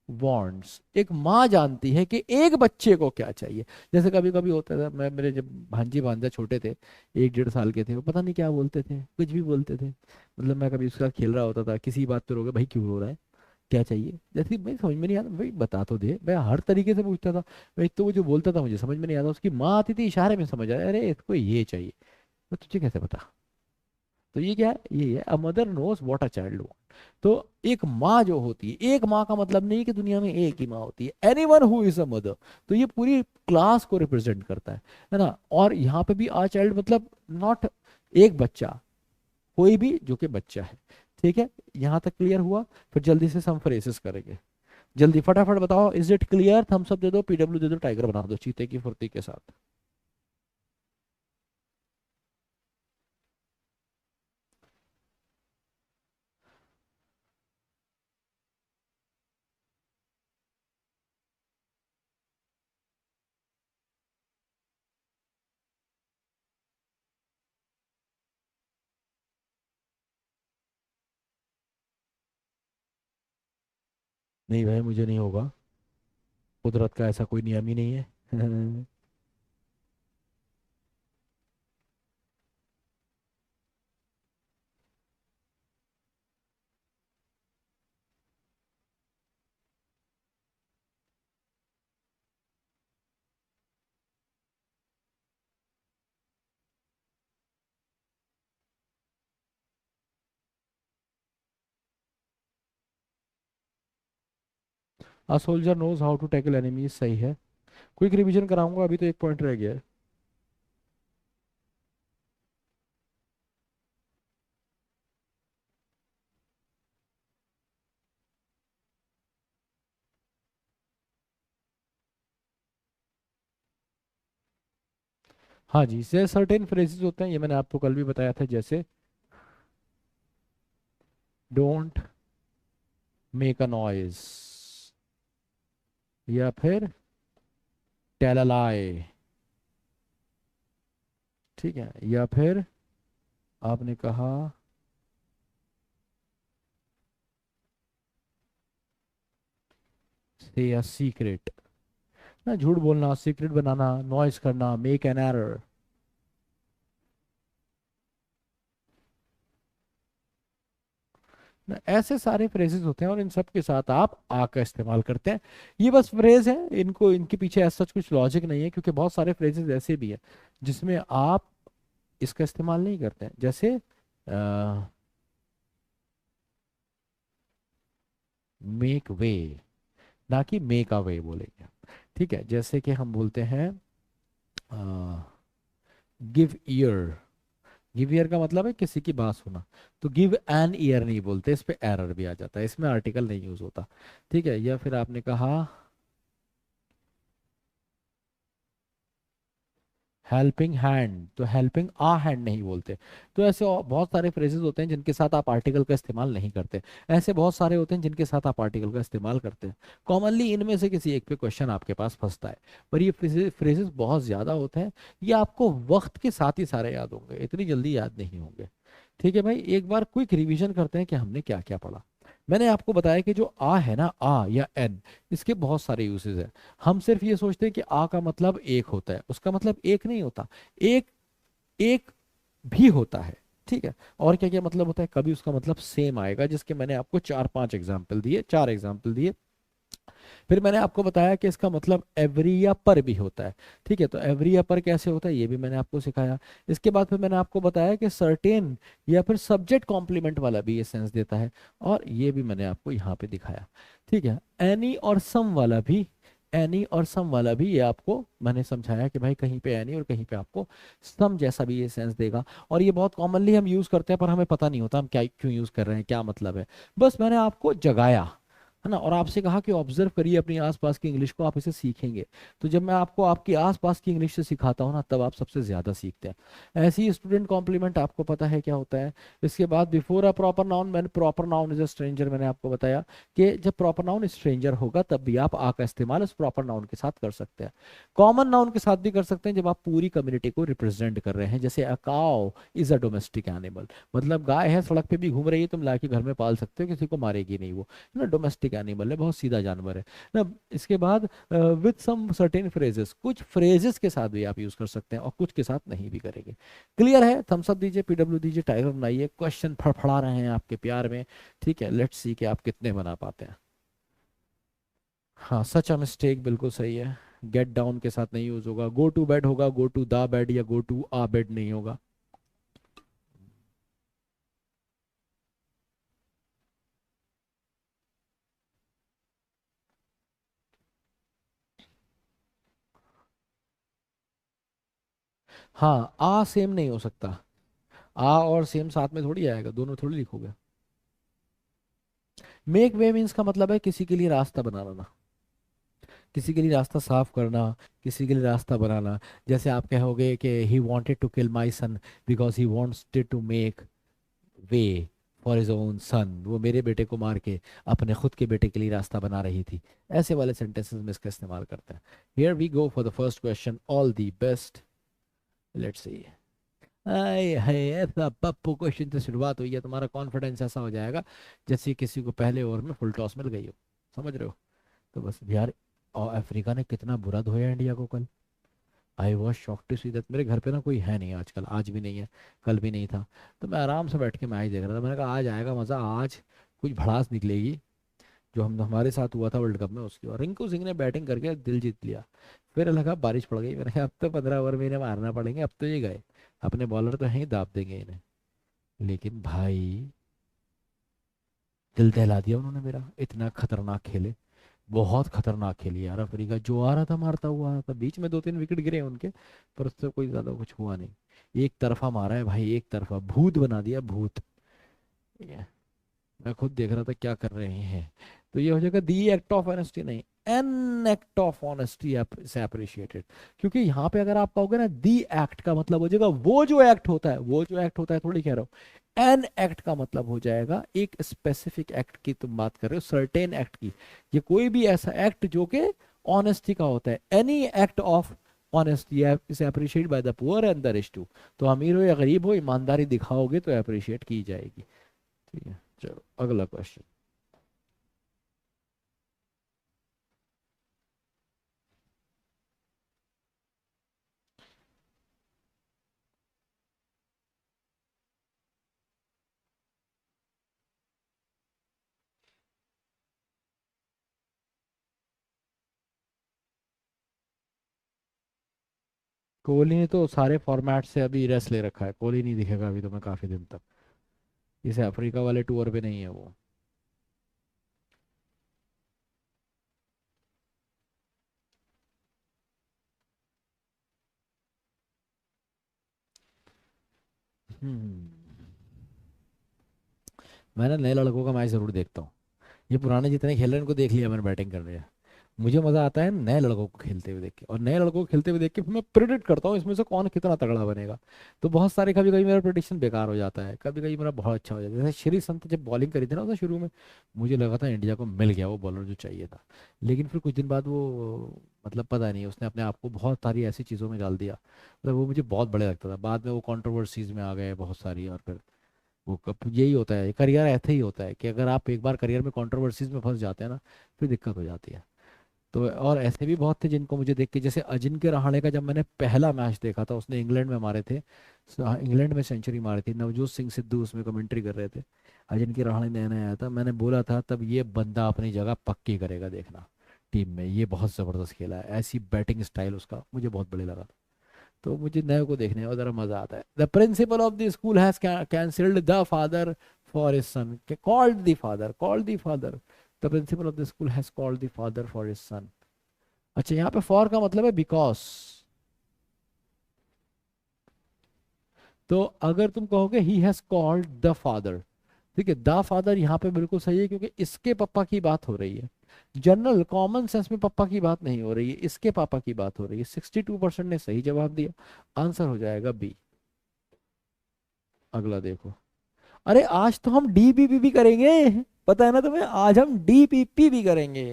wants, एक माँ जानती है कि एक बच्चे को क्या चाहिए। जैसे कभी कभी होता था, मैं मेरे जब भांजी भांजा छोटे थे, 1 1.5 साल के थे, वो पता नहीं क्या बोलते थे, कुछ भी बोलते थे। मतलब मैं कभी उसके साथ खेल रहा होता था, किसी बात पे रो गए, भाई क्यों रो रहा है, क्या चाहिए, जैसे भाई समझ में नहीं आता, भाई बता तो दे। मैं हर तरीके से पूछता था भाई, तो वो जो बोलता था मुझे समझ में नहीं आता, उसकी माँ आती थी इशारे में समझ आया, अरे इसको ये चाहिए। तो तुझे कैसे पता। तो ये क्या है, ये है a mother knows what a child want. तो एक माँ जो होती है, एक माँ का मतलब नहीं कि दुनिया में एक ही माँ होती है, anyone who is a mother. तो ये पूरी क्लास को रिप्रेजेंट करता है ना। और यहाँ पे भी आ चाइल्ड मतलब नॉट एक बच्चा, कोई भी जो कि बच्चा है। ठीक है, यहाँ तक क्लियर हुआ। फिर जल्दी से सम फ्रेसेस करेंगे, जल्दी फटाफट बताओ, is it clear, thumbs up दे दो, पीडब्ल्यू दे दो, टाइगर बना दो चीते की फुर्ती के साथ। नहीं भाई मुझे नहीं होगा, कुदरत का ऐसा कोई नियम ही नहीं है। A soldier knows how to tackle enemies, सही है। क्विक रिवीजन कराऊंगा, अभी तो एक पॉइंट रह गया है। हाँ जी, से सर्टेन फ्रेजेस होते हैं, ये मैंने आपको कल भी बताया था, जैसे डोंट मेक अ नॉइज, या फिर टेल अ लाई, ठीक है, या फिर आपने कहा से अ सीक्रेट, ना झूठ बोलना, सीक्रेट बनाना, नॉइज करना, मेक एन एरर ना, ऐसे सारे फ्रेजेस होते हैं और इन सब के साथ आप आ का इस्तेमाल करते हैं। ये बस फ्रेज है, इनको इनके पीछे ऐसा कुछ लॉजिक नहीं है, क्योंकि बहुत सारे फ्रेजेस ऐसे भी हैं जिसमें आप इसका इस्तेमाल नहीं करते हैं, जैसे मेक वे, ना कि मेक अ वे बोलेंगे। ठीक है, जैसे कि हम बोलते हैं गिव ईयर, गिव ईयर का मतलब है किसी की बात सुना, तो गिव एन ईयर नहीं बोलते, इस पे एरर भी आ जाता है, इसमें आर्टिकल नहीं यूज होता। ठीक है, या फिर आपने कहा हेल्पिंग हैंड, तो हेल्पिंग आ हैंड नहीं बोलते। तो ऐसे बहुत सारे फ्रेजेस होते हैं जिनके साथ आप आर्टिकल का इस्तेमाल नहीं करते, ऐसे बहुत सारे होते हैं जिनके साथ आप आर्टिकल का इस्तेमाल करते हैं। कॉमनली इनमें से किसी एक पे क्वेश्चन आपके पास फंसता है, पर ये फ्रेजेस बहुत ज़्यादा होते हैं, ये आपको वक्त के साथ ही सारे याद होंगे, इतनी जल्दी याद नहीं होंगे। ठीक है भाई, एक बार क्विक रिवीजन करते हैं कि हमने क्या क्या पढ़ा। मैंने आपको बताया कि जो आ है ना, आ या एन, इसके बहुत सारे यूसेज हैं। हम सिर्फ ये सोचते हैं कि आ का मतलब एक होता है, उसका मतलब एक नहीं होता, एक एक भी होता है। ठीक है, और क्या क्या मतलब होता है, कभी उसका मतलब सेम आएगा, जिसके मैंने आपको चार पांच एग्जाम्पल दिए, चार एग्जाम्पल दिए। फिर मैंने आपको बताया कि इसका मतलब एवरी या पर भी होता है। ठीक है, तो एवरी या पर कैसे होता है ये भी मैंने आपको सिखाया। इसके बाद फिर मैंने आपको बताया कि सर्टेन या फिर सब्जेक्ट कॉम्प्लीमेंट वाला भी ये सेंस देता है, और ये भी मैंने आपको यहाँ पे दिखाया। ठीक है, एनी और सम वाला भी, एनी और सम वाला भी ये आपको मैंने समझाया कि भाई कहीं पे एनी और कहीं पे आपको सम जैसा भी ये सेंस देगा। और ये बहुत कॉमनली हम यूज करते हैं, पर हमें पता नहीं होता हम क्या क्यों यूज कर रहे हैं, क्या मतलब है। बस मैंने आपको जगाया, है ना, और आपसे कहा कि ऑब्जर्व करिए अपनी आसपास की इंग्लिश को, आप इसे सीखेंगे। तो जब मैं आपको आपकी आसपास की इंग्लिश से सिखाता हूँ ना, तब आप सबसे ज़्यादा सीखते हैं। ऐसे ही स्टूडेंट कॉम्प्लीमेंट आपको पता है क्या होता है। इसके बाद बिफोर अ प्रॉपर नाउन, मैंने proper noun is a stranger, मैंने आपको बताया कि जब प्रॉपर नाउन स्ट्रेंजर होगा तब भी आप आ का इस्तेमाल उस प्रॉपर नाउन के साथ कर सकते हैं। कॉमन नाउन के साथ भी कर सकते हैं जब आप पूरी कम्युनिटी को रिप्रेजेंट कर रहे हैं, जैसे a cow is a domestic animal, मतलब गाय है सड़क पे भी घूम रही है, तुम लाके घर में पाल सकते हो, किसी को मारेगी नहीं वो, ना, डोमेस्टिक एनिमल है, बहुत सीधा जानवर है ना। इसके बाद विद सम सर्टेन फ्रेजेस, कुछ फ्रेजेस के साथ भी आप यूज कर सकते हैं और कुछ के साथ नहीं भी करेंगे। क्लियर है, थम्स अप दीजिए, पीडब्ल्यू दीजिए, टाइगर बनाइए, क्वेश्चन फड़फड़ा रहे हैं आपके प्यार में। ठीक है, लेट्स सी कि आप कितने बना पाते हैं। हाँ, सच अ मिस्टेक बिल्कुल सही है, गेट डाउन के साथ नहीं यूज होगा, गो टू बेड होगा, गो टू द बेड या गो टू आ बेड नहीं होगा। हाँ, आ सेम नहीं हो सकता, आ और सेम साथ में थोड़ी आएगा, दोनों थोड़ी लिखोगे। मेक वे मीन्स का मतलब है किसी के लिए रास्ता बनाना ना, किसी के लिए रास्ता साफ करना, किसी के लिए रास्ता बनाना। जैसे आप कहोगे कि he wanted to kill my son because he wanted to make way for his own son, वो मेरे बेटे को मार के अपने खुद के बेटे के लिए रास्ता बना रही थी। ऐसे वाले सेंटेंसेस में इसका इस्तेमाल करते हैं। Here we go for the first question, all the best, let's see. आए हाय, ऐसा पप्पू क्वेश्चन से शुरुआत हुई है, तुम्हारा कॉन्फिडेंस ऐसा हो जाएगा जैसे किसी को पहले ओवर में फुल टॉस मिल गई हो, समझ रहे हो। तो बस यार, और अफ्रीका ने कितना बुरा धोया इंडिया को कल, I was shock to see that. मेरे घर पे ना कोई है नहीं आजकल, आज भी नहीं है, कल भी नहीं था, तो मैं आराम से बैठ के मैच देख रहा था, मैंने कहा आज आएगा मज़ा, आज कुछ भड़ास निकलेगी, जो हम हमारे साथ हुआ था वर्ल्ड कप में उसकी। और रिंकू सिंह ने बैटिंग करके दिल जीत लिया। फिर लगा बारिश पड़ गई, मैंने कहा अब तो 15 ओवर में इन्हें मारना पड़ेंगे, अब तो ये गए, अपने बॉलर तो हैं ही, दाब देंगे इन्हें। लेकिन भाई दिल दहला दिया उन्होंने मेरा, इतना खतरनाक खेले। बहुत खतरनाक खेली यार अफ्रीका, जो आ रहा था मारता हुआ आ रहा था, बीच में 2-3 विकेट गिरे उनके, पर उससे कोई ज्यादा कुछ हुआ नहीं। एक तरफा मारा है भाई, एक तरफा भूत बना दिया, भूत। ये, मैं खुद देख रहा था क्या कर रहे हैं। तो ये हो जाएगा दी एक्ट ऑफ ऑनेस्टी नहीं, एन एक्ट ऑफ ऑनेस्टी से अप्रिशिएटेड। क्योंकि यहाँ पे अगर आप कहोगे ना दी एक्ट का मतलब हो जाएगा वो जो एक्ट होता है, वो जो एक्ट होता है थोड़ी कह रहा हूँ। एन एक्ट का मतलब हो जाएगा एक स्पेसिफिक एक्ट की तुम बात कर रहे हो, सर्टेन एक्ट की। ये कोई भी ऐसा एक्ट जो कि ऑनेस्टी का होता है, एनी एक्ट ऑफ ऑनेस्टी इसे appreciate by the poor and the rich too. तो अमीर हो या गरीब हो, ईमानदारी दिखाओगे तो अप्रिशिएट की जाएगी। ठीक है, चलो अगला क्वेश्चन। कोहली ने तो सारे फॉर्मेट से अभी रेस्ट ले रखा है, कोहली नहीं दिखेगा अभी तो मैं काफी दिन तक। इसे अफ्रीका वाले टूर पे नहीं है वो। हम्म। मैं ना नए लड़कों का मैच जरूर देखता हूँ। ये पुराने जितने खेल रहे हैं इनको देख लिया मैंने बैटिंग कर रहे हैं। मुझे मजा आता है नए लड़कों को खेलते हुए देख के, और नए लड़कों को खेलते हुए देख के फिर मैं प्रिडिक्ट करता हूँ इसमें से कौन कितना तगड़ा बनेगा। तो बहुत सारे कभी कभी मेरा प्रिडिक्शन बेकार हो जाता है, कभी कभी मेरा बहुत अच्छा हो जाता है। जैसे श्री संत जब बॉलिंग करी थी ना तो शुरू में मुझे लगा था इंडिया को मिल गया वो बॉलर जो चाहिए था। लेकिन फिर कुछ दिन बाद वो मतलब पता नहीं उसने अपने आप को बहुत सारी ऐसी चीज़ों में डाल दिया, मतलब वो मुझे बहुत बड़े लगता था। बाद में वो कंट्रोवर्सीज में आ गए बहुत सारी, और फिर वो कब यही होता है, करियर ऐसे ही होता है कि अगर आप एक बार करियर में कंट्रोवर्सीज में फंस जाते हैं ना, फिर दिक्कत हो जाती है। तो और ऐसे भी बहुत थे जिनको मुझे देख के, जैसे अजिंक्य रहाणे का जब मैंने पहला मैच देखा था, उसने इंग्लैंड में मारे थे, इंग्लैंड में सेंचुरी मारी थी, नवजोत सिंह सिद्धू उसमें कमेंट्री कर रहे थे। अजिंक्य रहाणे नया नया आया था, मैंने बोला था तब ये बंदा अपनी जगह पक्की करेगा देखना, टीम में ये बहुत ज़बरदस्त खेला है, ऐसी बैटिंग स्टाइल उसका मुझे बहुत बढ़िया लगा था। तो मुझे नए को देखने में ज़रा मज़ा आता है। The principle of the school has cancelled the father for his son, called the father, the principle of the school has called the father for his son. अच्छा, यहाँ पे फॉर का मतलब है बिकॉज। तो अगर तुम कहोगे he has called the father, ठीक है, द फादर यहाँ पे बिल्कुल सही है क्योंकि इसके पापा की बात हो रही है। जनरल कॉमन सेंस में पापा की बात नहीं हो रही है, इसके पापा की बात हो रही है। 62% ने सही जवाब दिया, आंसर हो जाएगा बी। अगला देखो। अरे आज तो हम डीपीपी भी करेंगे, पता है ना तुम्हें, आज हम डीपीपी भी करेंगे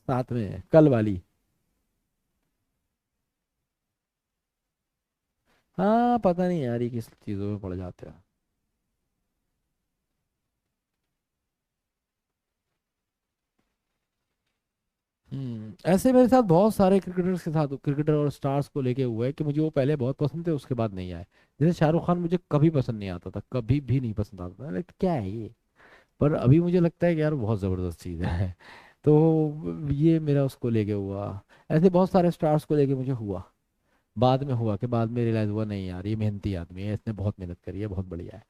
साथ में कल वाली। हाँ पता नहीं यार ये किस चीजों में पड़ जाते हैं। ऐसे मेरे साथ बहुत सारे क्रिकेटर्स के साथ, क्रिकेटर और स्टार्स को लेके हुआ है कि मुझे वो पहले बहुत पसंद थे उसके बाद नहीं आए। जैसे शाहरुख खान मुझे कभी पसंद नहीं आता था, कभी भी नहीं पसंद आता था, लाइक क्या है ये। पर अभी मुझे लगता है कि यार बहुत ज़बरदस्त चीज़ है। तो ये मेरा उसको लेके हुआ। ऐसे बहुत सारे स्टार्स को लेके मुझे हुआ, बाद में हुआ कि बाद में रियलाइज हुआ नहीं यार ये मेहनती आदमी है, इसने बहुत मेहनत करी है, बहुत बढ़िया है।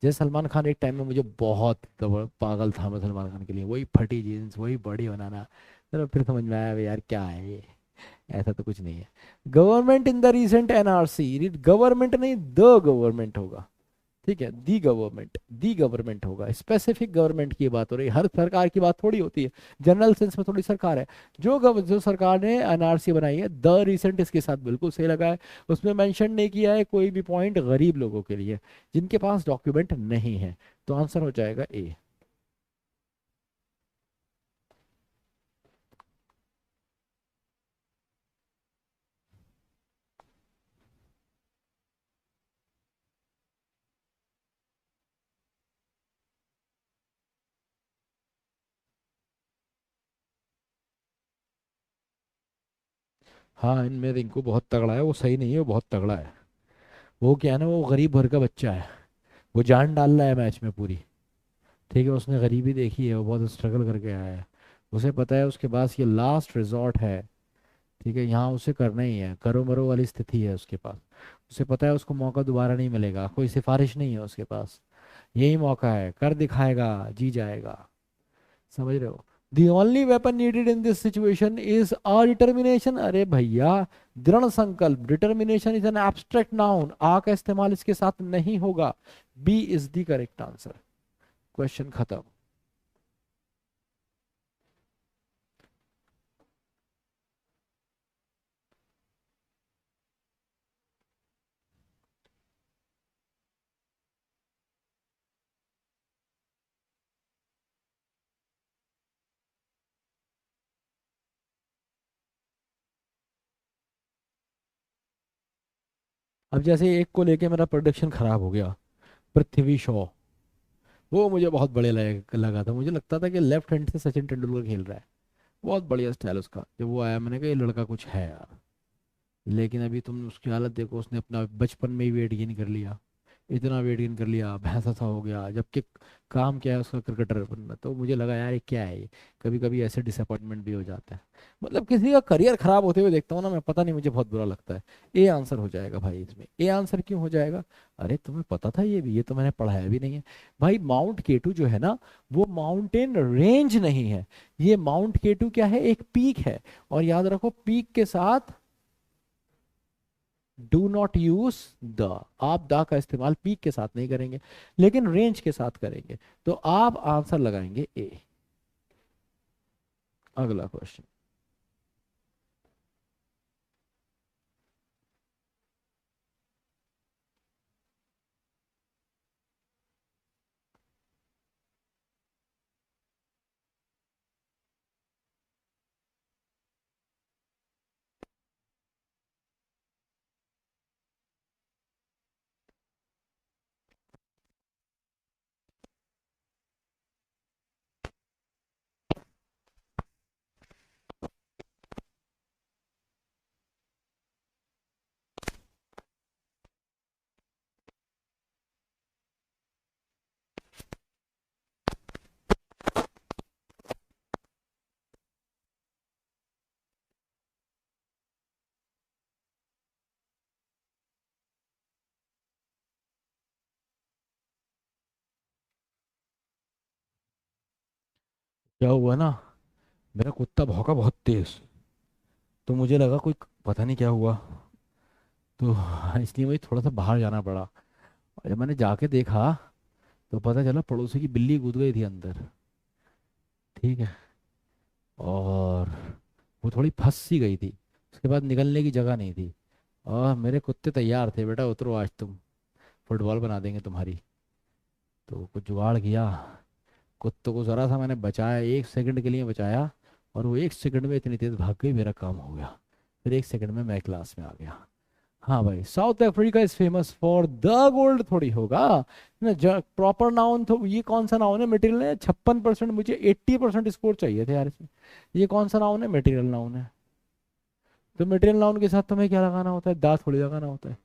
जैसे सलमान खान, एक टाइम में मुझे बहुत पागल था मैं सलमान खान के लिए, वही फटी जीन्स वही बॉडी बनाना। चलो फिर समझ में आया "अबे यार क्या है ये, ऐसा तो कुछ नहीं है"। Government in the recent NRC, government नहीं द गवर्नमेंट होगा, ठीक है, दी गवर्नमेंट होगा, स्पेसिफिक गवर्नमेंट की बात हो रही है, हर सरकार की बात थोड़ी होती है। जनरल सेंस में थोड़ी सरकार है। जो सरकार ने एनआरसी बनाई है, द रिसेंट इसके साथ बिल्कुल सही लगा है। उसमें मेंशन नहीं किया है कोई भी पॉइंट गरीब लोगों के लिए जिनके पास डॉक्यूमेंट नहीं है। तो आंसर हो जाएगा ए। हाँ इनमें रिंकू बहुत तगड़ा है, वो सही नहीं है, वो बहुत तगड़ा है। वो क्या है ना, वो गरीब घर का बच्चा है, वो जान डाल रहा है मैच में पूरी। ठीक है, उसने गरीबी देखी है, वो बहुत स्ट्रगल करके आया है। उसे पता है उसके पास ये लास्ट रिजॉर्ट है, ठीक है, यहाँ उसे करना ही है, करो मरो वाली स्थिति है उसके पास। उसे पता है उसको मौका दोबारा नहीं मिलेगा, कोई सिफारिश नहीं है उसके पास, यही मौका है, कर दिखाएगा, जी जाएगा। समझ रहे हो। The only weapon needed in this situation is a determination. अरे भैया, दृढ़ संकल्प। Determination is an abstract noun, a का इस्तेमाल इसके साथ नहीं होगा। B is the correct answer. Question खत्म। अब जैसे एक को लेके मेरा प्रोडिक्शन खराब हो गया, पृथ्वी शॉ, वो मुझे बहुत बढ़िया लगा था। मुझे लगता था कि लेफ्ट हैंड से सचिन तेंदुलकर खेल रहा है। बहुत बढ़िया स्टाइल उसका। जब वो आया मैंने कहा ये लड़का कुछ है यार। लेकिन अभी तुम उसकी हालत देखो, उसने अपना बचपन में ही वेट गेन कर लिया, इतना वेट गेन कर लिया, भैंसा सा हो गया, जबकि काम क्या है उसका, क्रिकेटर बनना। तो मुझे लगा यार ये क्या है ये। कभी कभी ऐसे डिसअपॉइंटमेंट भी हो जाता है। मतलब किसी का करियर खराब होते हुए देखता हूँ ना मैं, पता नहीं मुझे बहुत बुरा लगता है। ए आंसर हो जाएगा भाई इसमें। ए आंसर क्यों हो जाएगा? अरे तुम्हें पता था ये भी? ये तो मैंने पढ़ाया भी नहीं है भाई। माउंट केटू जो है ना, वो माउंटेन रेंज नहीं है। ये माउंट केटू क्या है? एक पीक है। और याद रखो, पीक के साथ डू नॉट यूज द। आप द का इस्तेमाल पीक के साथ नहीं करेंगे, लेकिन रेंज के साथ करेंगे। तो आप आंसर लगाएंगे ए। अगला क्वेश्चन। क्या हुआ ना, मेरा कुत्ता भौंका बहुत तेज, तो मुझे लगा कोई, पता नहीं क्या हुआ, तो इसलिए मुझे थोड़ा सा बाहर जाना पड़ा। और जब मैंने जाके देखा तो पता चला पड़ोसी की बिल्ली कूद गई थी अंदर। ठीक है। और वो थोड़ी फंस सी गई थी, उसके बाद निकलने की जगह नहीं थी। और मेरे कुत्ते तैयार थे, बेटा उतरो आज तुम, फुटबॉल बना देंगे तुम्हारी। तो कुछ जुगाड़ किया, कुत्तों को जरा सा मैंने बचाया, 1 सेकंड के लिए बचाया। और वो 1 सेकंड में इतनी तेज भाग गई, मेरा काम हो गया। फिर 1 सेकंड में मैं क्लास में आ गया। हाँ भाई, south Africa is famous for the gold थोड़ी होगा ना। प्रॉपर नाउन तो ये कौन सा नाउन है? मटेरियल है। 56%, मुझे 80% स्कोर चाहिए थे यार इसमें। ये कौन सा नाउन है? मटेरियल नाउन है। तो मटेरियल नाउन के साथ तुम्हें क्या लगाना होता है? दा थोड़ी लगाना होता है।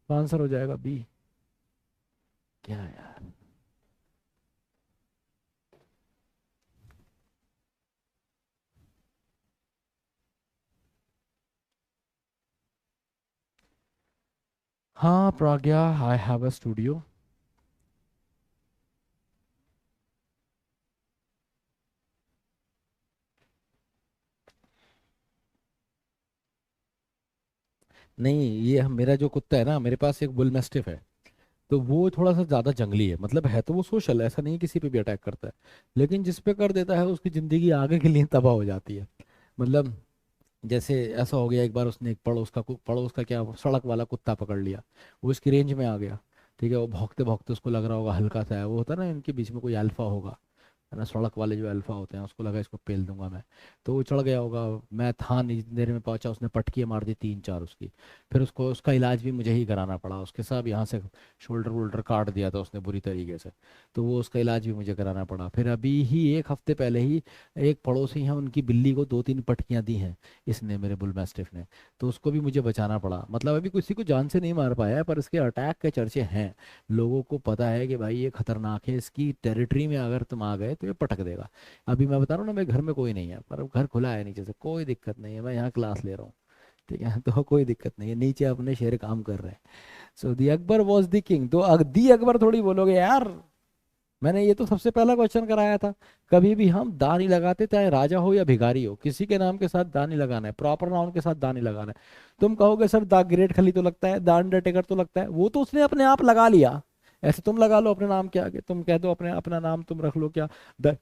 तो आंसर हो जाएगा बी। क्या यार। हाँ प्राज्ञा, आई हैव अ स्टूडियो। नहीं, ये मेरा जो कुत्ता है ना, मेरे पास एक बुल मैस्टिफ है। तो वो थोड़ा सा ज़्यादा जंगली है। मतलब है तो वो सोशल, ऐसा नहीं है किसी पे भी अटैक करता है, लेकिन जिस पे कर देता है उसकी ज़िंदगी आगे के लिए तबाह हो जाती है। मतलब जैसे ऐसा हो गया, एक बार उसने एक पड़ोस का क्या, सड़क वाला कुत्ता पकड़ लिया। वो इसकी रेंज में आ गया। ठीक है, वो भौंकते भौंकते उसको लग रहा होगा हल्का सा है, वो होता है ना इनके बीच में कोई अल्फा होगा, है ना, सड़क वाले जो अल्फा होते हैं, उसको लगा इसको पेल दूंगा मैं। तो वो चढ़ गया होगा। मैं था नहीं, जितनी देर में पहुंचा उसने पटकी मार दी 3 4 उसकी। फिर उसको उसका इलाज भी मुझे ही कराना पड़ा। उसके सब यहाँ से शोल्डर वोल्डर काट दिया था उसने बुरी तरीके से। तो वो उसका इलाज भी मुझे कराना पड़ा। फिर अभी ही 1 हफ्ते पहले ही एक पड़ोसी हैं, उनकी बिल्ली को 2 3 पटकियां दी हैं इसने, मेरे बुल मैस्टिफ ने। तो उसको भी मुझे बचाना पड़ा। मतलब अभी किसी को जान से नहीं मार पाया है, पर इसके अटैक के चर्चे हैं। लोगों को पता है कि भाई ये खतरनाक है, इसकी टेरिटरी में अगर तुम आ गए तो ये पटक देगा। अभी मैं बता रहा हूँ ना, मेरे घर में कोई नहीं है, पर घर खुला है नीचे से, कोई दिक्कत नहीं है, मैं यहाँ क्लास ले रहा हूँ। ठीक है तो कोई दिक्कत नहीं है, नीचे अपने शेर काम कर रहे हैं। सो दी अकबर वॉज द किंग। तो दी अकबर थोड़ी बोलोगे यार। मैंने ये तो सबसे पहला क्वेश्चन कराया था। कभी भी हम दा नहीं लगाते, चाहे राजा हो या भिखारी हो, किसी के नाम के साथ दा नहीं लगाना है, प्रॉपर नाउन के साथ दा नहीं लगाना है। तुम कहोगे सर द ग्रेट खली तो लगता है, द अंडरटेकर तो लगता है, वो तो उसने अपने आप लगा लिया। ऐसे तुम लगा लो अपने नाम के आगे, तुम कह दो अपने अपना नाम तुम रख लो क्या, द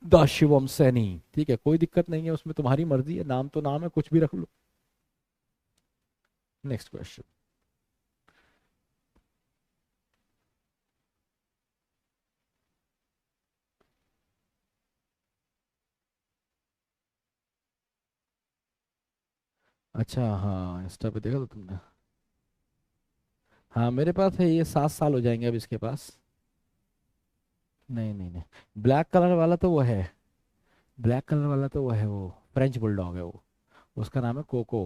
द शिवम सैनी, ठीक है, कोई दिक्कत नहीं है उसमें, तुम्हारी मर्जी है, नाम तो नाम है, कुछ भी रख लो। Next question. अच्छा हाँ, इंस्टा पे देखा था तुमने? हाँ मेरे पास है ये, 7 साल हो जाएंगे अब इसके पास। नहीं नहीं नहीं, ब्लैक कलर वाला तो वो है, ब्लैक कलर वाला तो वो है, वो फ्रेंच बुलडॉग है वो, उसका नाम है कोको।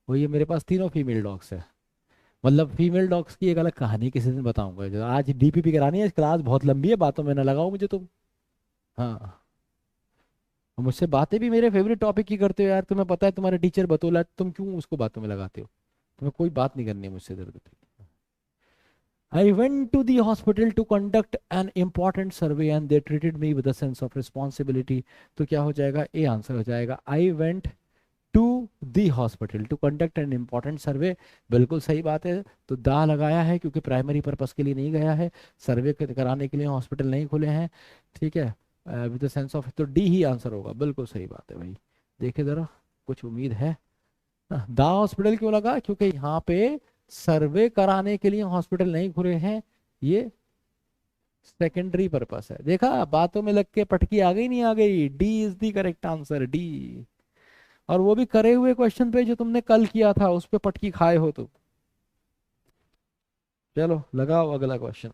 वो ये मेरे पास तीनों फीमेल डॉग्स है। मतलब फीमेल डॉग्स की एक अलग कहानी किसी दिन बताऊंगा, जो आज डीपीपी करानी है, क्लास बहुत लंबी है, बातों में ना लगाओ मुझे तुम। हाँ, और मुझसे बातें भी मेरे फेवरेट टॉपिक की करते हो यार, तुम्हें पता है तुम्हारे टीचर बतौला, तुम क्यों उसको बातों में लगाते हो? तुम्हें कोई बात नहीं करनी है मुझसे इधर उधर। I went to the hospital to conduct an important survey and they treated me with a sense of responsibility। तो क्या हो जाएगा, ए आंसर हो जाएगा। I went to the hospital to conduct an important survey, बिल्कुल सही बात है। तो दा लगाया है क्योंकि प्राइमरी पर्पस के लिए नहीं गया है, सर्वे कराने के लिए हॉस्पिटल नहीं खुले हैं, ठीक है, विद सेंस ऑफ, तो डी ही आंसर होगा, बिल्कुल सही बात है भाई। देखे जरा, कुछ उम्मीद है। दा हॉस्पिटल क्यों लगा, क्योंकि यहाँ पे सर्वे कराने के लिए हॉस्पिटल नहीं खुले हैं, ये सेकेंडरी पर्पस है। देखा, बातों में लग के पटकी आ गई नहीं आ गई, D is the correct answer, D. और वो भी करे हुए क्वेश्चन पे जो तुमने कल किया था, उस पे पटकी खाए हो तुम। चलो लगाओ अगला क्वेश्चन।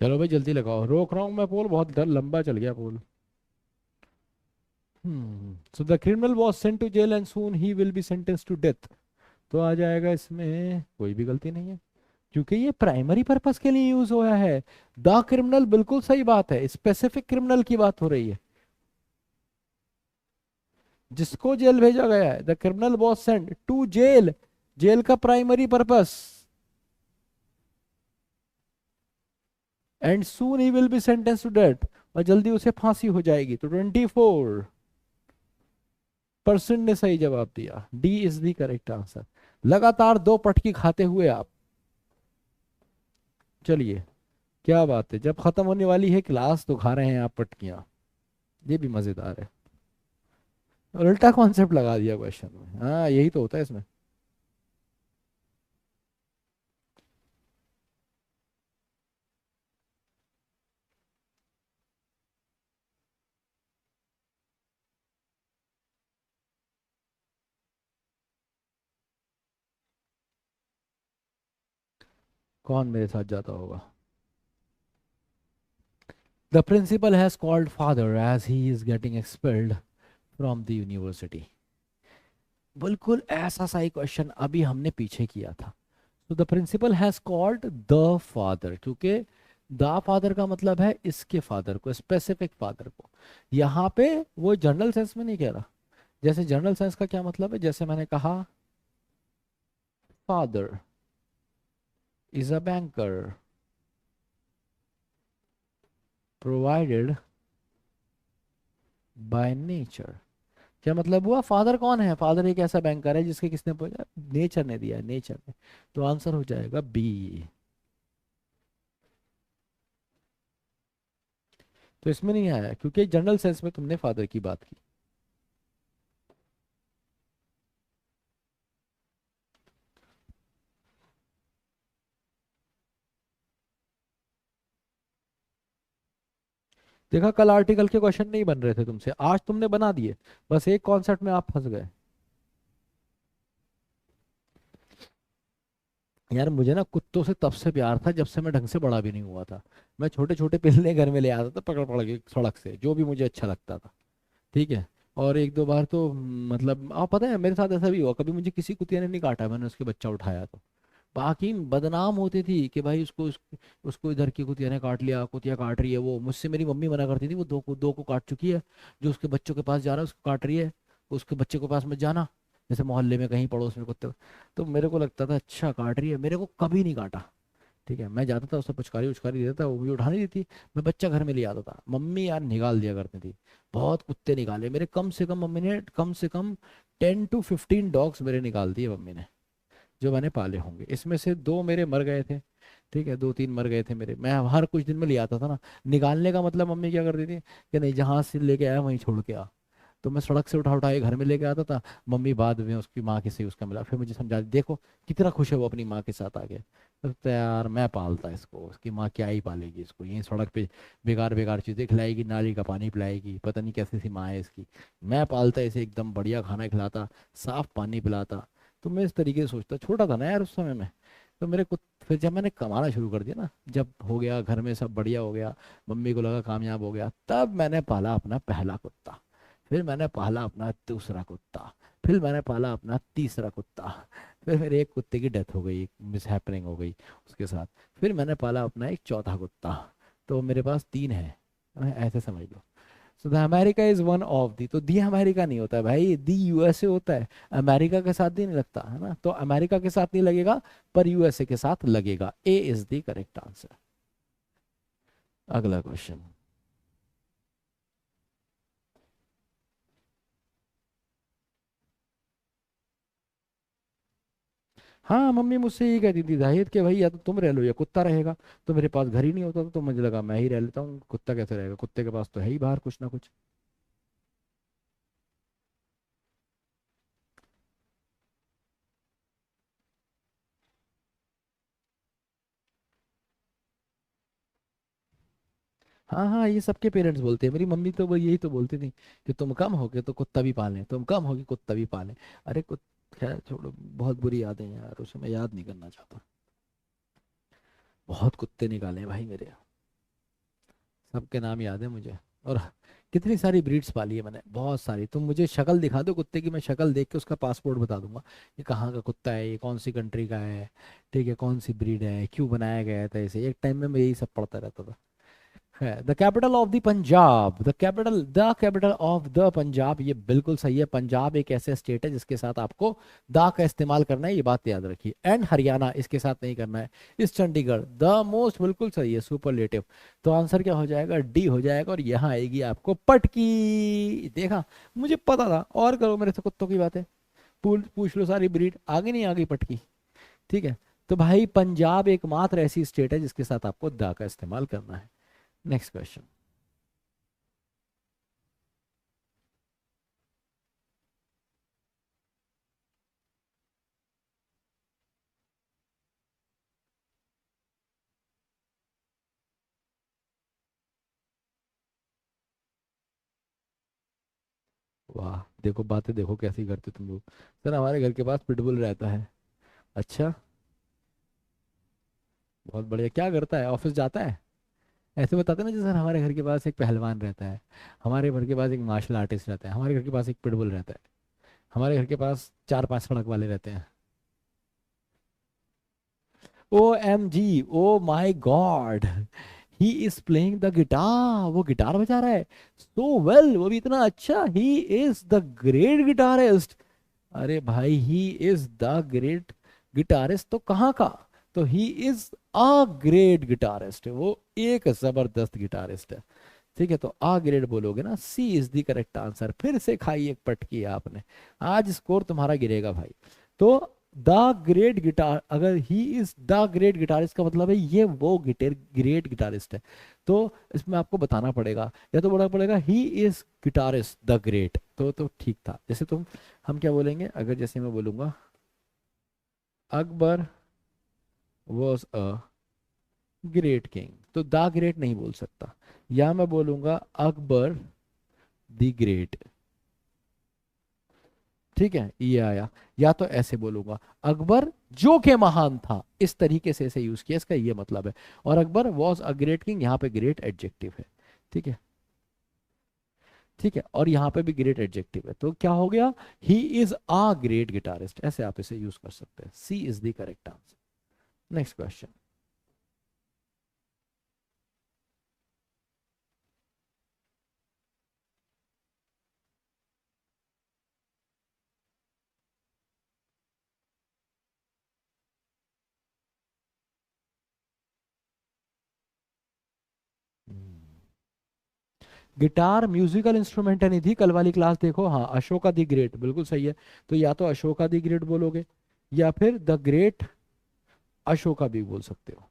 चलो भाई जल्दी लगाओ, रोक रहा हूँ मैं पोल, बहुत डर लंबा चल गया पोल। So the criminal was sent to jail and soon he will be sentence to death. तो आ जाएगा इसमें, कोई भी गलती नहीं है, क्योंकि ये प्राइमरी पर्पस के लिए यूज हुआ है। द क्रिमिनल बिल्कुल सही बात है, स्पेसिफिक क्रिमिनल की बात हो रही है, जिसको जेल भेजा गया है। The criminal was sent to jail, jail का primary purpose, and soon he will be sentence to death, और जल्दी उसे फांसी हो जाएगी। तो 24% ने सही जवाब दिया, D is the correct answer. लगातार दो पटकी खाते हुए आप, चलिए, क्या बात है, जब खत्म होने वाली है क्लास तो खा रहे हैं आप पटकियां, ये भी मजेदार है। उल्टा कॉन्सेप्ट लगा दिया क्वेश्चन में, हाँ यही तो होता है इसमें। कौन मेरे साथ जाता होगा? The principal has called father as he is getting expelled from the university. बिल्कुल ऐसा सही क्वेश्चन अभी हमने पीछे किया था। तो the principal has called the father, क्योंकि द फादर का मतलब है इसके फादर को, स्पेसिफिक फादर को। यहाँ पे वो जनरल सेंस में नहीं कह रहा। जैसे जनरल सेंस का क्या मतलब है, जैसे मैंने कहा father is a banker provided by nature. क्या मतलब हुआ, फादर कौन है, फादर एक ऐसा बैंकर है जिसके किसने पूछा, नेचर ने दिया है, नेचर ने। तो आंसर हो जाएगा बी। तो इसमें नहीं आया क्योंकि जनरल सेंस में तुमने फादर की बात की। देखा, कल आर्टिकल के क्वेश्चन नहीं बन रहे थे तुमसे, आज तुमने बना दिए, बस एक कॉन्सेप्ट में आप फंस गए। यार मुझे ना कुत्तों से तब से प्यार था जब से मैं ढंग से बड़ा भी नहीं हुआ था। मैं छोटे छोटे पिल्ले घर में ले आता था पकड़ पकड़ के सड़क से, जो भी मुझे अच्छा लगता था। ठीक है। और एक दो बार तो मतलब आप पता है मेरे साथ ऐसा भी हुआ, कभी मुझे किसी कुतिया ने नहीं काटा, मैंने उसके बच्चा उठाया तो बाकी बदनाम होती थी कि भाई उसको इधर की कुतिया ने काट लिया, कुतिया काट रही है वो। मुझसे मेरी मम्मी मना करती थी, वो दो को काट चुकी है, जो उसके बच्चों के पास जा रहा है उसको काट रही है, उसके बच्चे के पास मत जाना। जैसे मोहल्ले में कहीं पड़ोस में कुत्ते, तो मेरे को लगता था अच्छा काट रही है, मेरे को कभी नहीं काटा। ठीक है, मैं जाता था उससे पुचकारी उचकारी देता था, वो मुझे उठा नहीं देती। मैं बच्चा घर में ले आता था, मम्मी यार निकाल दिया करती थी। बहुत कुत्ते निकाले मेरे, कम से कम मम्मी ने कम से कम 10 to 15 डॉग्स मेरे निकाल दिए मम्मी ने, जो मैंने पाले होंगे। इसमें से दो मेरे मर गए थे। ठीक है, दो तीन मर गए थे मेरे, मैं हर कुछ दिन में ले आता था ना। निकालने का मतलब मम्मी क्या करती थी कि नहीं, जहाँ से लेके आया वहीं छोड़ के आ। तो मैं सड़क से उठा उठा के घर में लेके आता था। मम्मी बाद में उसकी माँ के से उसका मिला, फिर मुझे समझा देखो कितना खुश है वो अपनी माँ के साथ आके। तो यार मैं पालता इसको, उसकी माँ क्या ही पालेगी इसको, यहीं सड़क पे बेकार बेकार चीज़ें खिलाएगी, नाली का पानी पिलाएगी, पता नहीं कैसी सी माँ है इसकी। मैं पालता इसे, एकदम बढ़िया खाना खिलाता, साफ पानी पिलाता। तो मैं इस तरीके से सोचता, छोटा था ना यार उस समय में। तो मेरे को फिर जब मैंने कमाना शुरू कर दिया ना, जब हो गया घर में सब बढ़िया हो गया, मम्मी को लगा कामयाब हो गया, तब मैंने पाला अपना पहला कुत्ता। फिर मैंने पाला अपना दूसरा कुत्ता। फिर मैंने पाला अपना तीसरा कुत्ता। फिर मेरे एक कुत्ते की डेथ हो गई, मिस हैपनिंग हो गई उसके साथ। फिर मैंने पाला अपना एक चौथा कुत्ता। तो मेरे पास तीन है, ऐसे समझ लो। So the America is one of the, तो दी अमेरिका नहीं होता है भाई, दी यूएसए होता है। अमेरिका के साथ भी नहीं लगता है ना, तो अमेरिका के साथ नहीं लगेगा, पर यूएसए के साथ लगेगा। ए इज द करेक्ट आंसर। अगला क्वेश्चन। हाँ, मम्मी मुझसे यही कहती थी जाहिद कि भाई या तो तुम रह लो या कुत्ता रहेगा। तो मेरे पास घर ही नहीं होता था, तो मुझे लगा मैं ही रह लेता हूँ, कुत्ता कैसे रहेगा, कुत्ते के पास तो है ही बाहर कुछ ना कुछ। हाँ हाँ, ये सबके पेरेंट्स बोलते हैं, मेरी मम्मी तो वो यही तो बोलती थी कि तुम कम हो के तो कुत्ता भी पालें, तुम कम हो कि कुत्ता भी पालें। अरे खैर छोड़ो, बहुत बुरी यादें हैं यार, उसे मैं याद नहीं करना चाहता। बहुत कुत्ते निकाले हैं भाई मेरे, सबके नाम याद है मुझे। और कितनी सारी ब्रीड्स पाली है मैंने, बहुत सारी। तुम मुझे शक्ल दिखा दो कुत्ते की, मैं शक्ल देख के उसका पासपोर्ट बता दूंगा, ये कहाँ का कुत्ता है, ये कौन सी कंट्री का है। ठीक है, कौन सी ब्रीड है, क्यों बनाया गया था इसे। एक टाइम में मैं यही सब पढ़ता रहता था। है the capital of the Punjab, the capital of the Punjab, ये बिल्कुल सही है। पंजाब एक ऐसे स्टेट है जिसके साथ आपको दा का इस्तेमाल करना है, ये बात याद रखिए। एंड हरियाणा इसके साथ नहीं करना है। इस चंडीगढ़ द मोस्ट, बिल्कुल सही है, सुपरलेटिव। तो आंसर क्या हो जाएगा, डी हो जाएगा। और यहाँ आएगी आपको पटकी। देखा, मुझे पता था। और करो मेरे से कुत्तों की बातें, पूछ पूछ लो सारी ब्रीड, आगे नहीं आ गई पटकी। ठीक है। तो भाई पंजाब एकमात्र ऐसी स्टेट है जिसके साथ आपको दा का इस्तेमाल करना है। Next question. वाह, देखो बातें देखो कैसी करते तुम लोग। सर हमारे घर के पास पिटबुल रहता है। अच्छा, बहुत बढ़िया। क्या करता है, ऑफिस जाता है? ऐसे बताते ना, जैसे सर हमारे घर के पास एक पहलवान रहता है, हमारे घर के पास एक मार्शल आर्टिस्ट रहता है, हमारे घर के पास एक पिटबुल रहता है, हमारे घर के पास चार पांच सड़क वाले रहते हैं। O M G, oh my God, he is playing the guitar, वो गिटार बजा रहा है सो वेल, वो भी इतना अच्छा। He is the great guitarist. अरे भाई, he is the great guitarist तो कहाँ का, तो he is a great guitarist, वो एक जबरदस्त गिटारिस्ट है। ठीक है, तो आ ग्रेड बोलोगे ना, सी इज द करेक्ट आंसर। फिर से खाई एक पटकी आपने, आज स्कोर तुम्हारा गिरेगा भाई। तो द ग्रेट गिटार, अगर ही इज द ग्रेट गिटारिस्ट का मतलब है ये वो गिटार ग्रेट गिटारिस्ट है। तो इसमें आपको बताना पड़ेगा, या तो बोलना पड़ेगा he is guitarist the great, तो ठीक था। जैसे तुम, हम क्या बोलेंगे, अगर जैसे मैं बोलूंगा Akbar was a great king, तो द ग्रेट नहीं बोल सकता। या मैं बोलूंगा अकबर द ग्रेट। ठीक है, ये आया। या तो ऐसे बोलूंगा अकबर जो के महान था, इस तरीके से इसे यूज किया, इसका ये मतलब है। और Akbar was a great king, यहाँ पे ग्रेट एडजेक्टिव है। ठीक है, ठीक है, और यहाँ पे भी ग्रेट एडजेक्टिव है, तो क्या हो गया, he is a great guitarist, ऐसे आप इसे यूज कर सकते हैं। C is the correct answer. Next question. Guitar musical instrument है निधि, कल वाली क्लास देखो। हाँ, अशोका दी ग्रेट, बिल्कुल सही है। तो या तो अशोका दी ग्रेट बोलोगे, या फिर द ग्रेट अशोका भी बोल सकते हो।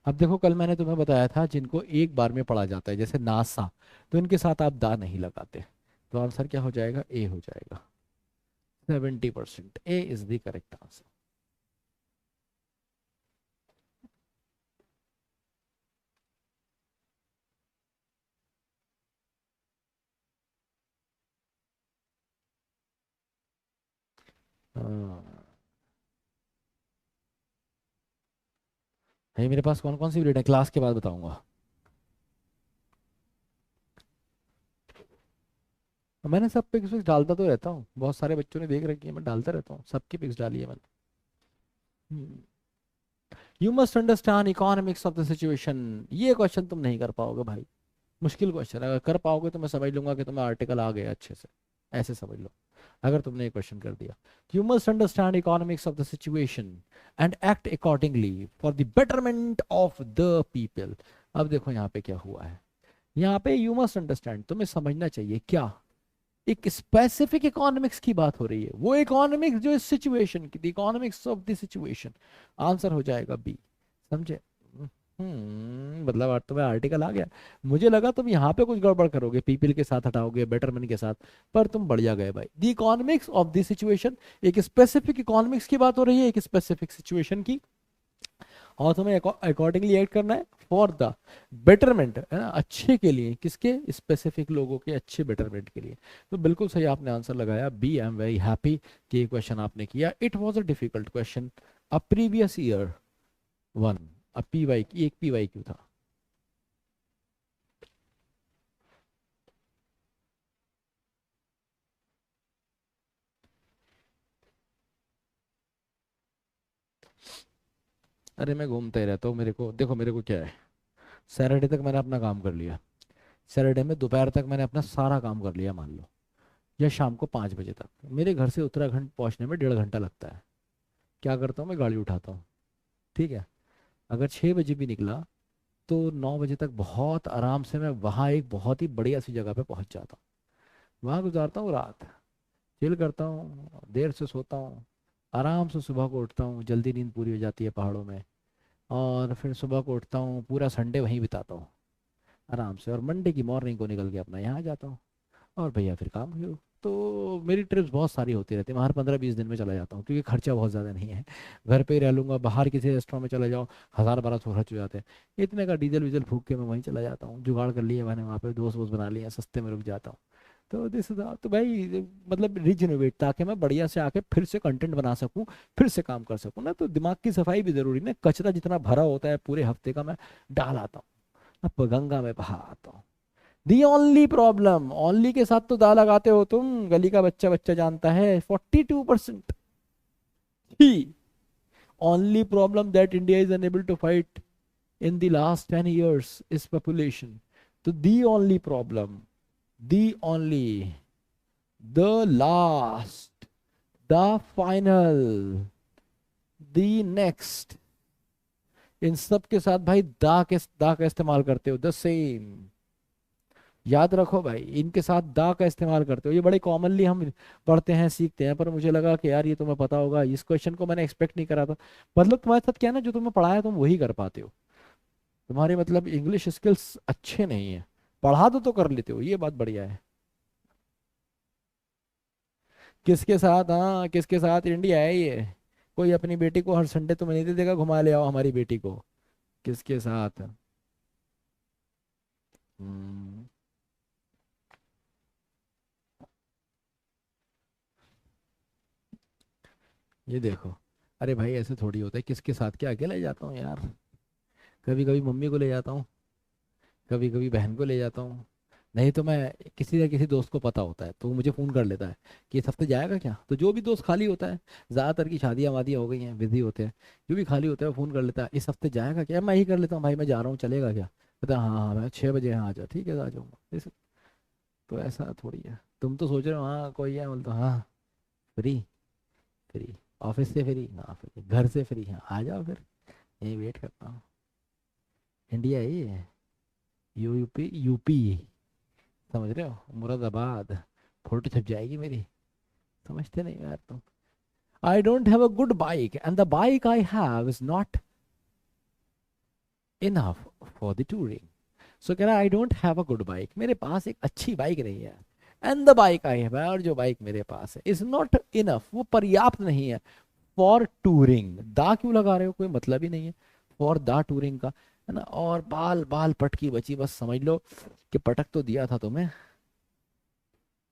अब देखो, कल मैंने तुम्हें बताया था जिनको एक बार में पढ़ा जाता है, जैसे नासा, तो इनके साथ आप दा नहीं लगाते, तो आंसर क्या हो जाएगा, ए हो जाएगा। 70%, ए इज द करेक्ट आंसर। भाई मेरे पास कौन कौन सी ब्रीड है, क्लास के बाद बताऊंगा। मैंने सब पिक्स विक्स डालता तो रहता हूँ, बहुत सारे बच्चों ने देख रखी है, मैं डालता रहता हूँ, सबकी पिक्स डाली है मैंने। You must understand economics of the situation, ये क्वेश्चन तुम नहीं कर पाओगे भाई, मुश्किल क्वेश्चन है। अगर कर पाओगे तो मैं समझ लूंगा कि तुम्हें आर्टिकल आ गया अच्छे से, ऐसे समझ लो, अगर तुमने ये क्वेश्चन कर दिया। You must understand economics of the situation and act accordingly for the betterment of the people. अब देखो यहाँ पे क्या हुआ है, यहाँ पे यू मस्ट अंडरस्टैंड तुम्हें समझना चाहिए क्या, एक स्पेसिफिक इकोनॉमिक्स की बात हो रही है, वो इकोनॉमिक्स जो इस सिचुएशन की, the economics of the situation, answer हो जाएगा बी। समझे? मतलब तुम्हें आर्टिकल आ गया। मुझे लगा तुम यहाँ पे कुछ गड़बड़ करोगे, पीपल के साथ हटाओगे बेटरमेंट के साथ, पर तुम बढ़िया गए भाई। The economics of the situation, एक स्पेसिफिक इकोनॉमिक्स की बात हो रही है, एक स्पेसिफिक सिचुएशन की, और तुम्हें अकॉर्डिंगली एक्ट करना है फॉर द बेटरमेंट, है ना, अच्छे के लिए, किसके, स्पेसिफिक लोगों के अच्छे बेटरमेंट के लिए। तो बिल्कुल सही आपने आंसर लगाया B. I am very happy कि ये क्वेश्चन आपने किया। It was a difficult question, a previous year one, अब पी वाई, एक पी वाई क्यू था। अरे मैं घूमता ही रहता हूँ, मेरे को देखो, मेरे को क्या है, सैटरडे तक मैंने अपना काम कर लिया, सैटरडे में दोपहर तक मैंने अपना सारा काम कर लिया मान लो, या शाम को 5 बजे तक, मेरे घर से उत्तराखंड पहुंचने में 1.5 घंटा लगता है। क्या करता हूँ, मैं गाड़ी उठाता हूँ, ठीक है, अगर 6 बजे भी निकला तो 9 बजे तक बहुत आराम से मैं वहाँ एक बहुत ही बढ़िया सी जगह पे पहुंच जाता हूँ, वहाँ गुजारता हूँ रात, चिल करता हूँ, देर से सोता हूँ, आराम से सुबह को उठता हूँ, जल्दी नींद पूरी हो जाती है पहाड़ों में, और फिर सुबह को उठता हूँ, पूरा संडे वहीं बिताता हूँ आराम से, और मंडे की मॉर्निंग को निकल के अपना यहाँ आ जाता हूँ, और भैया फिर काम शुरू। तो मेरी ट्रिप्स बहुत सारी होती रहती है, मैं हर 15-20 दिन में चला जाता हूँ, क्योंकि खर्चा बहुत ज़्यादा नहीं है, घर पे ही रह लूंगा, बाहर किसी रेस्टोरेंट में चले जाओ 1000-1200 खर्च हो जाते हैं, इतने का डीजल वीजल फूक के मैं वहीं चला जाता हूँ, जुगाड़ कर लिए मैंने, वहाँ पे दोस्त वोस्त बना लिए, सस्ते में रुक जाता हूँ। तो दिस तो भाई मतलब रिजनोवेट, ताकि मैं बढ़िया से आके फिर से कंटेंट बना सकूं, फिर से काम कर सकूं ना, तो दिमाग की सफाई भी जरूरी ना, कचरा जितना भरा होता है पूरे हफ्ते का मैं डाल आता हूँ, अब गंगा में बहा आता हूँ। दी ओनली प्रॉब्लम, ओनली के साथ तो दा लगाते हो तुम, गली का बच्चा बच्चा जानता है, 42% ही only problem that India is unable to fight in the last 10 years is population. So the only problem, the only, the last, the final, the next, इन सब के साथ भाई दा का इस्तेमाल करते हो, द सेम, याद रखो भाई, इनके साथ दा का इस्तेमाल करते हो, ये बड़े कॉमनली हम पढ़ते हैं सीखते हैं, पर मुझे लगा कि यार ये तुम्हें पता होगा, इस क्वेश्चन को मैंने एक्सपेक्ट नहीं करा था। मतलब तुम्हारे साथ क्या है ना, जो तुम्हें पढ़ाया तुम वही कर पाते हो, तुम्हारे मतलब इंग्लिश स्किल्स अच्छे नहीं है, पढ़ा दो तो कर लेते हो, ये बात बढ़िया है। किसके साथ, हाँ किसके साथ इंडिया है ये, कोई अपनी बेटी को हर संडे तुम्हें नहीं दे देगा, घुमा ले आओ हमारी बेटी को, किसके साथ। हम्म, ये देखो। अरे भाई ऐसे थोड़ी होता है, किसके साथ क्या, अकेला ही जाता हूँ यार। कभी कभी मम्मी को ले जाता हूँ, कभी कभी बहन को ले जाता हूँ। नहीं तो मैं, किसी ना किसी दोस्त को पता होता है तो वो मुझे फ़ोन कर लेता है कि इस हफ्ते जाएगा क्या, तो जो भी दोस्त खाली होता है, ज़्यादातर की शादियाँ वादियाँ हो गई हैं, बिजी होते हैं, जो भी खाली होता है वो फ़ोन कर लेता है, इस हफ्ते जाएगा क्या, मैं ही कर लेता हूँ, भाई मैं जा रहा हूँ चलेगा क्या, कहता है हाँ हाँ मैं 6 बजे यहाँ आ जा, ठीक है आ जाऊँगा तो ऐसा थोड़ी है। तुम तो सोच रहे हो हाँ कोई है, बोलते हाँ फ्री, फ्री ऑफिस से फ्री, हाँ फ्री घर से फ्री, हाँ आ जाओ फिर, यही वेट करता हूँ। इंडिया ही है, यूपी यूपी, समझ रहे हो, मुरादाबाद, फोटो छप जाएगी मेरी। समझते नहीं हो यार तुम। I don't have a good bike and the bike I have is not enough for the touring. So कह रहा I don't have a good bike, मेरे पास एक अच्छी बाइक नहीं है, and the bike I have, और जो बाइक मेरे पास है इज नॉट इनफ, वो पर्याप्त नहीं है, फॉर टूरिंग, दा क्यों लगा रहे हो, कोई मतलब ही नहीं है फॉर दा टूरिंग का, है ना। और बाल बाल पटकी बची, बस समझ लो कि पटक तो दिया था तुम्हें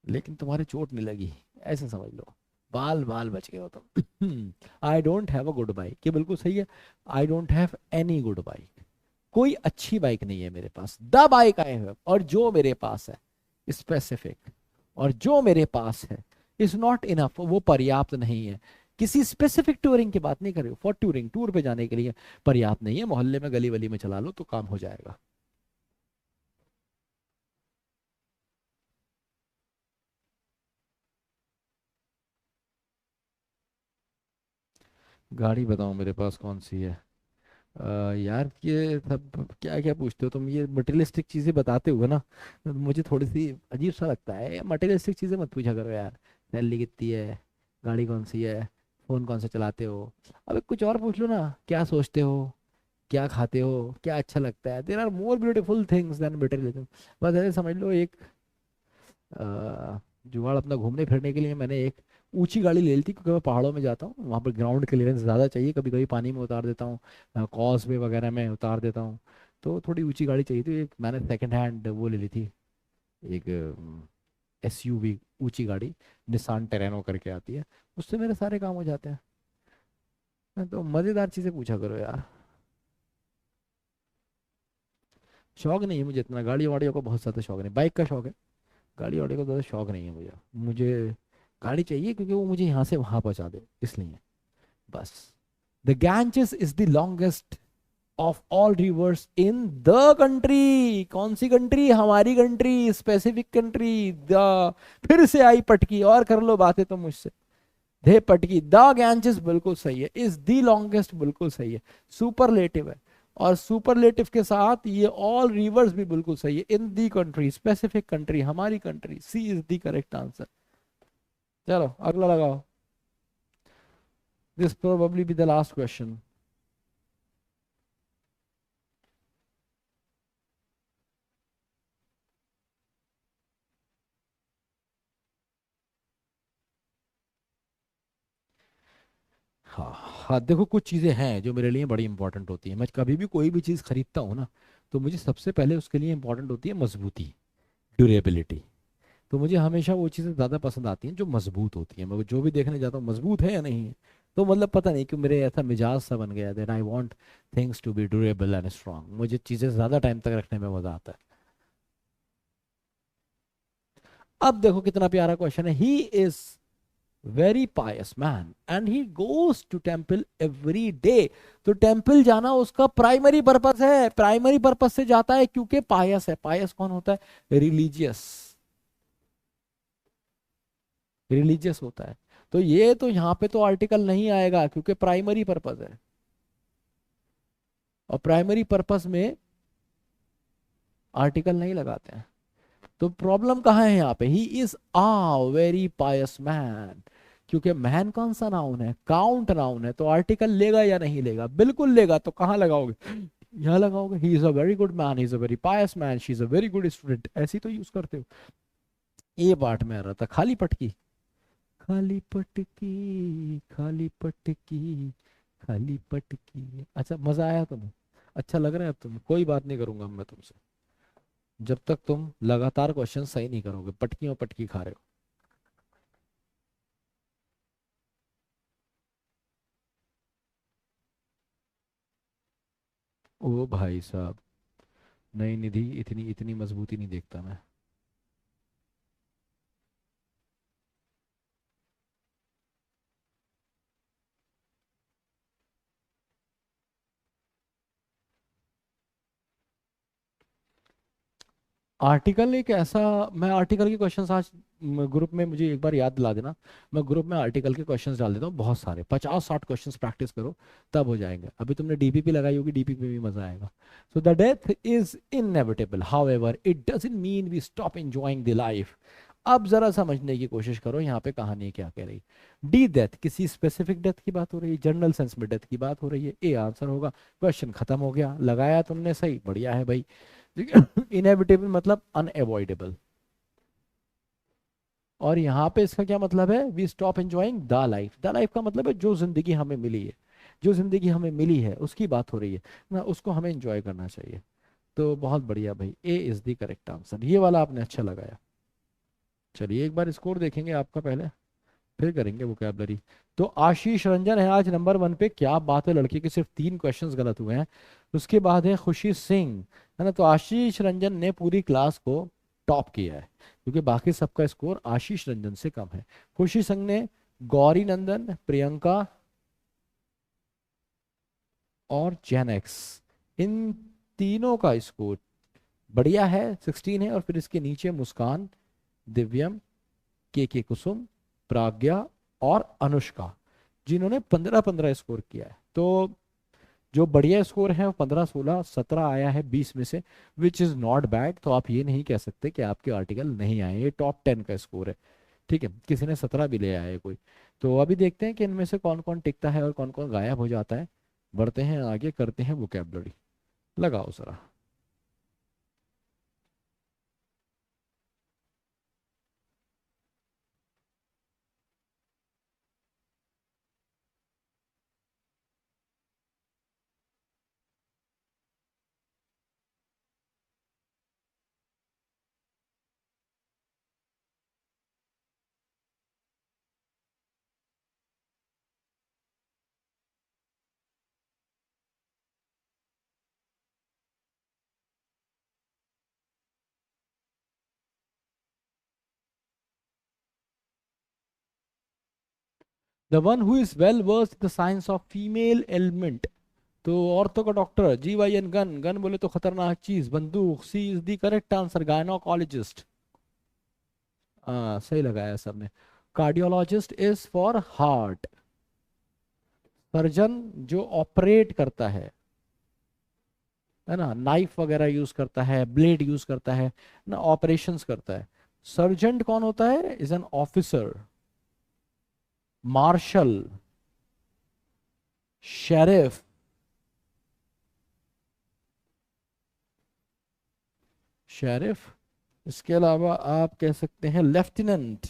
लेकिन तुम्हारे चोट नहीं लगी, ऐसे समझ लो, बाल बाल बच गए हो तुम। I don't have a good bike, ये बिल्कुल सही है। I don't have any good bike, कोई अच्छी बाइक नहीं है मेरे पास, द बाइक आई हैव, और जो मेरे पास है स्पेसिफिक, और जो मेरे पास है इज नॉट इनफ, वो पर्याप्त नहीं है। किसी स्पेसिफिक टूरिंग की बात नहीं कर रही हो, फॉर टूरिंग, टूर पे जाने के लिए पर्याप्त नहीं है, मोहल्ले में गली वली में चला लो तो काम हो जाएगा। गाड़ी बताओ मेरे पास कौन सी है। यार ये सब क्या क्या पूछते हो तुम, ये मटेरियलिस्टिक चीजें बताते हुए ना मुझे थोड़ी सी अजीब सा लगता है, मटेरियलिस्टिक चीजें मत पूछा करो यार। सैलरी कितनी है, गाड़ी कौन सी है, फोन कौन सा चलाते हो, अबे कुछ और पूछ लो ना, क्या सोचते हो, क्या खाते हो, क्या अच्छा लगता है, there are more beautiful things than materialism. बस ऐसे समझ लो एक जुगाड़ अपना घूमने फिरने के लिए मैंने एक ऊंची गाड़ी ले ली थी, क्योंकि मैं पहाड़ों में जाता हूँ, वहाँ पर ग्राउंड क्लियरेंस ज़्यादा चाहिए, कभी कभी पानी में उतार देता हूँ, कॉज वे वगैरह में उतार देता हूँ, तो थोड़ी ऊंची गाड़ी चाहिए थी, एक मैंने सेकंड हैंड वो ले ली थी, एक एसयूवी ऊंची गाड़ी, निसान टेरेनो करके आती है, उससे मेरे सारे काम हो जाते हैं। तो मज़ेदार चीज़ें पूछा करो यार। शौक नहीं है मुझे इतना, गाड़ी वाड़ियों का बहुत ज़्यादा शौक नहीं, बाइक का शौक है, गाड़ी वाड़ी का ज़्यादा शौक नहीं है मुझे। मुझे गाड़ी चाहिए क्योंकि वो मुझे यहाँ से वहाँ पहुँचा दे, इसलिए बस। The Ganges is the longest of all reverse in the country, कौन सी कंट्री, हमारी कंट्री, स्पेसिफिक कंट्री, द, फिर से आई पटकी, और कर लो बातें तो मुझसे, दे पटकी, द गैंजेस बिल्कुल सही है, इज द लॉन्गेस्ट बिल्कुल सही है, सुपरलेटिव है, और सुपरलेटिव के साथ ये ऑल रिवर्स भी बिल्कुल सही है, in the country, specific country, हमारी country, C is the correct answer. चलो अगला लगाओ, this probably be the last question. हाँ हाँ, देखो कुछ चीज़ें हैं जो मेरे लिए बड़ी इंपॉर्टेंट होती हैं, मैं कभी भी कोई भी चीज़ खरीदता हूँ ना, तो मुझे सबसे पहले उसके लिए इंपॉर्टेंट होती है मजबूती, ड्यूरेबिलिटी। तो मुझे हमेशा वो चीज़ें ज़्यादा पसंद आती हैं जो मजबूत होती हैं, मैं जो भी देखने जाता हूँ मजबूत है या नहीं है, तो मतलब पता नहीं क्यों मेरे ऐसा मिजाज सा बन गया, that I want things to be durable and strong, मुझे चीज़ें ज़्यादा टाइम तक रखने में मज़ा आता है। अब देखो कितना प्यारा क्वेश्चन है, he is very pious man and he goes to temple every day. तो टेम्पल जाना उसका प्राइमरी पर्पस है, प्राइमरी पर्पस से जाता है क्योंकि पायस है, पायस कौन होता है, रिलीजियस, रिलीजियस होता है। तो ये तो यहाँ पे तो आर्टिकल नहीं आएगा क्योंकि प्राइमरी पर्पस है, और प्राइमरी पर्पस में आर्टिकल नहीं लगाते हैं। तो प्रॉब्लम कहाँ है यहाँ पे, he is a very pious man, क्योंकि मैन कौन सा नाउन है, काउंट नाउन है, तो आर्टिकल लेगा या नहीं लेगा, बिल्कुल लेगा, तो कहाँ लगाओगे, यहाँ लगाओगे, ही is a very good man, he is a very pious man, she is a very good student, ऐसी तो यूज करते हो। ये पार्ट में आ रहा था, खाली पटकी, खाली पटकी, खाली पटकी, खाली पटकी, अच्छा मजा आया तुम्हें, अच्छा लग रहा है अब तुम्हें, कोई बात नहीं करूंगा मैं तुमसे, जब तक तुम लगातार क्वेश्चन सही नहीं करोगे, पटकियों पटकी खा रहे हो। ओ भाई साहब, नहीं निधि, इतनी इतनी मजबूती नहीं देखता मैं। आर्टिकल एक ऐसा, मैं आर्टिकल के क्वेश्चंस आज ग्रुप में, मुझे एक बार याद दिला देना। मैं ग्रुप में आर्टिकल के क्वेश्चंस डाल देता हूँ, बहुत सारे 50-60 क्वेश्चंस प्रैक्टिस करो, तब हो जाएंगे। अभी तुमने डीपीपी लगाई होगी, डीपीपी में भी मजा आएगा। So the death is inevitable, however it doesn't mean we stop enjoying the life. अब जरा समझने की कोशिश करो यहाँ पे कहानी क्या कह रही। डी डेथ, किसी स्पेसिफिक डेथ की बात हो रही है, जनरल सेंस में डेथ की बात हो रही है, ए आंसर होगा। क्वेश्चन खत्म हो गया, लगाया तुमने सही, बढ़िया है भाई। इनएविटेबल मतलब अनएवॉइडेबल। और यहाँ पे इसका क्या मतलब है, we stop enjoying the life. The life का मतलब है जो जिंदगी हमें मिली है, जो जिंदगी हमें मिली है उसकी बात हो रही है ना, उसको हमें एंजॉय करना चाहिए। तो बहुत बढ़िया भाई, ए इज द करेक्ट आंसर, ये वाला आपने अच्छा लगाया। चलिए एक बार स्कोर देखेंगे आपका पहले, फिर करेंगे वोकैबलरी। तो आशीष रंजन है आज नंबर 1 पे, क्या बात है, लड़के के सिर्फ 3 क्वेश्चंस गलत हुए हैं। उसके बाद है खुशी सिंह, है ना। तो आशीष रंजन ने पूरी क्लास को टॉप किया है, क्योंकि बाकी सबका स्कोर आशीष रंजन से कम है। खुशी सिंह ने गौरी नंदन, प्रियंका और जेनेक्स, इन तीनों का स्कोर बढ़िया है, 16 है। और फिर इसके नीचे मुस्कान, दिव्यम, के कुसुम, प्राज्ञा और अनुष्का, जिन्होंने 15-15 स्कोर किया है। तो जो बढ़िया स्कोर है वो 15, 16, 17 आया है 20 में से, विच इज नॉट बैड। तो आप ये नहीं कह सकते कि आपके आर्टिकल नहीं आए, ये टॉप 10 का स्कोर है। ठीक है, किसी ने 17 भी ले आया है कोई। तो अभी देखते हैं कि इनमें से कौन कौन टिकता है और कौन कौन गायब हो जाता है। बढ़ते हैं आगे, करते हैं वोकेबलरी। लगाओ जरा। The one who is well versed the science of female element. तो औरतों का doctor, G Y N gun, gun बोले तो खतरनाक चीज, बंदूक, C is the correct answer, gynaecologist. हाँ सही लगाया सबने। Cardiologist is for heart. Surgeon जो ऑपरेट करता है ना, नाइफ वगैरह यूज करता है, ब्लेड यूज करता है ना, ऑपरेशंस करता है। सर्जेंट कौन होता है, is an officer. Marshal, sheriff, sheriff. इसके अलावा आप कह सकते हैं लेफ्टिनेंट।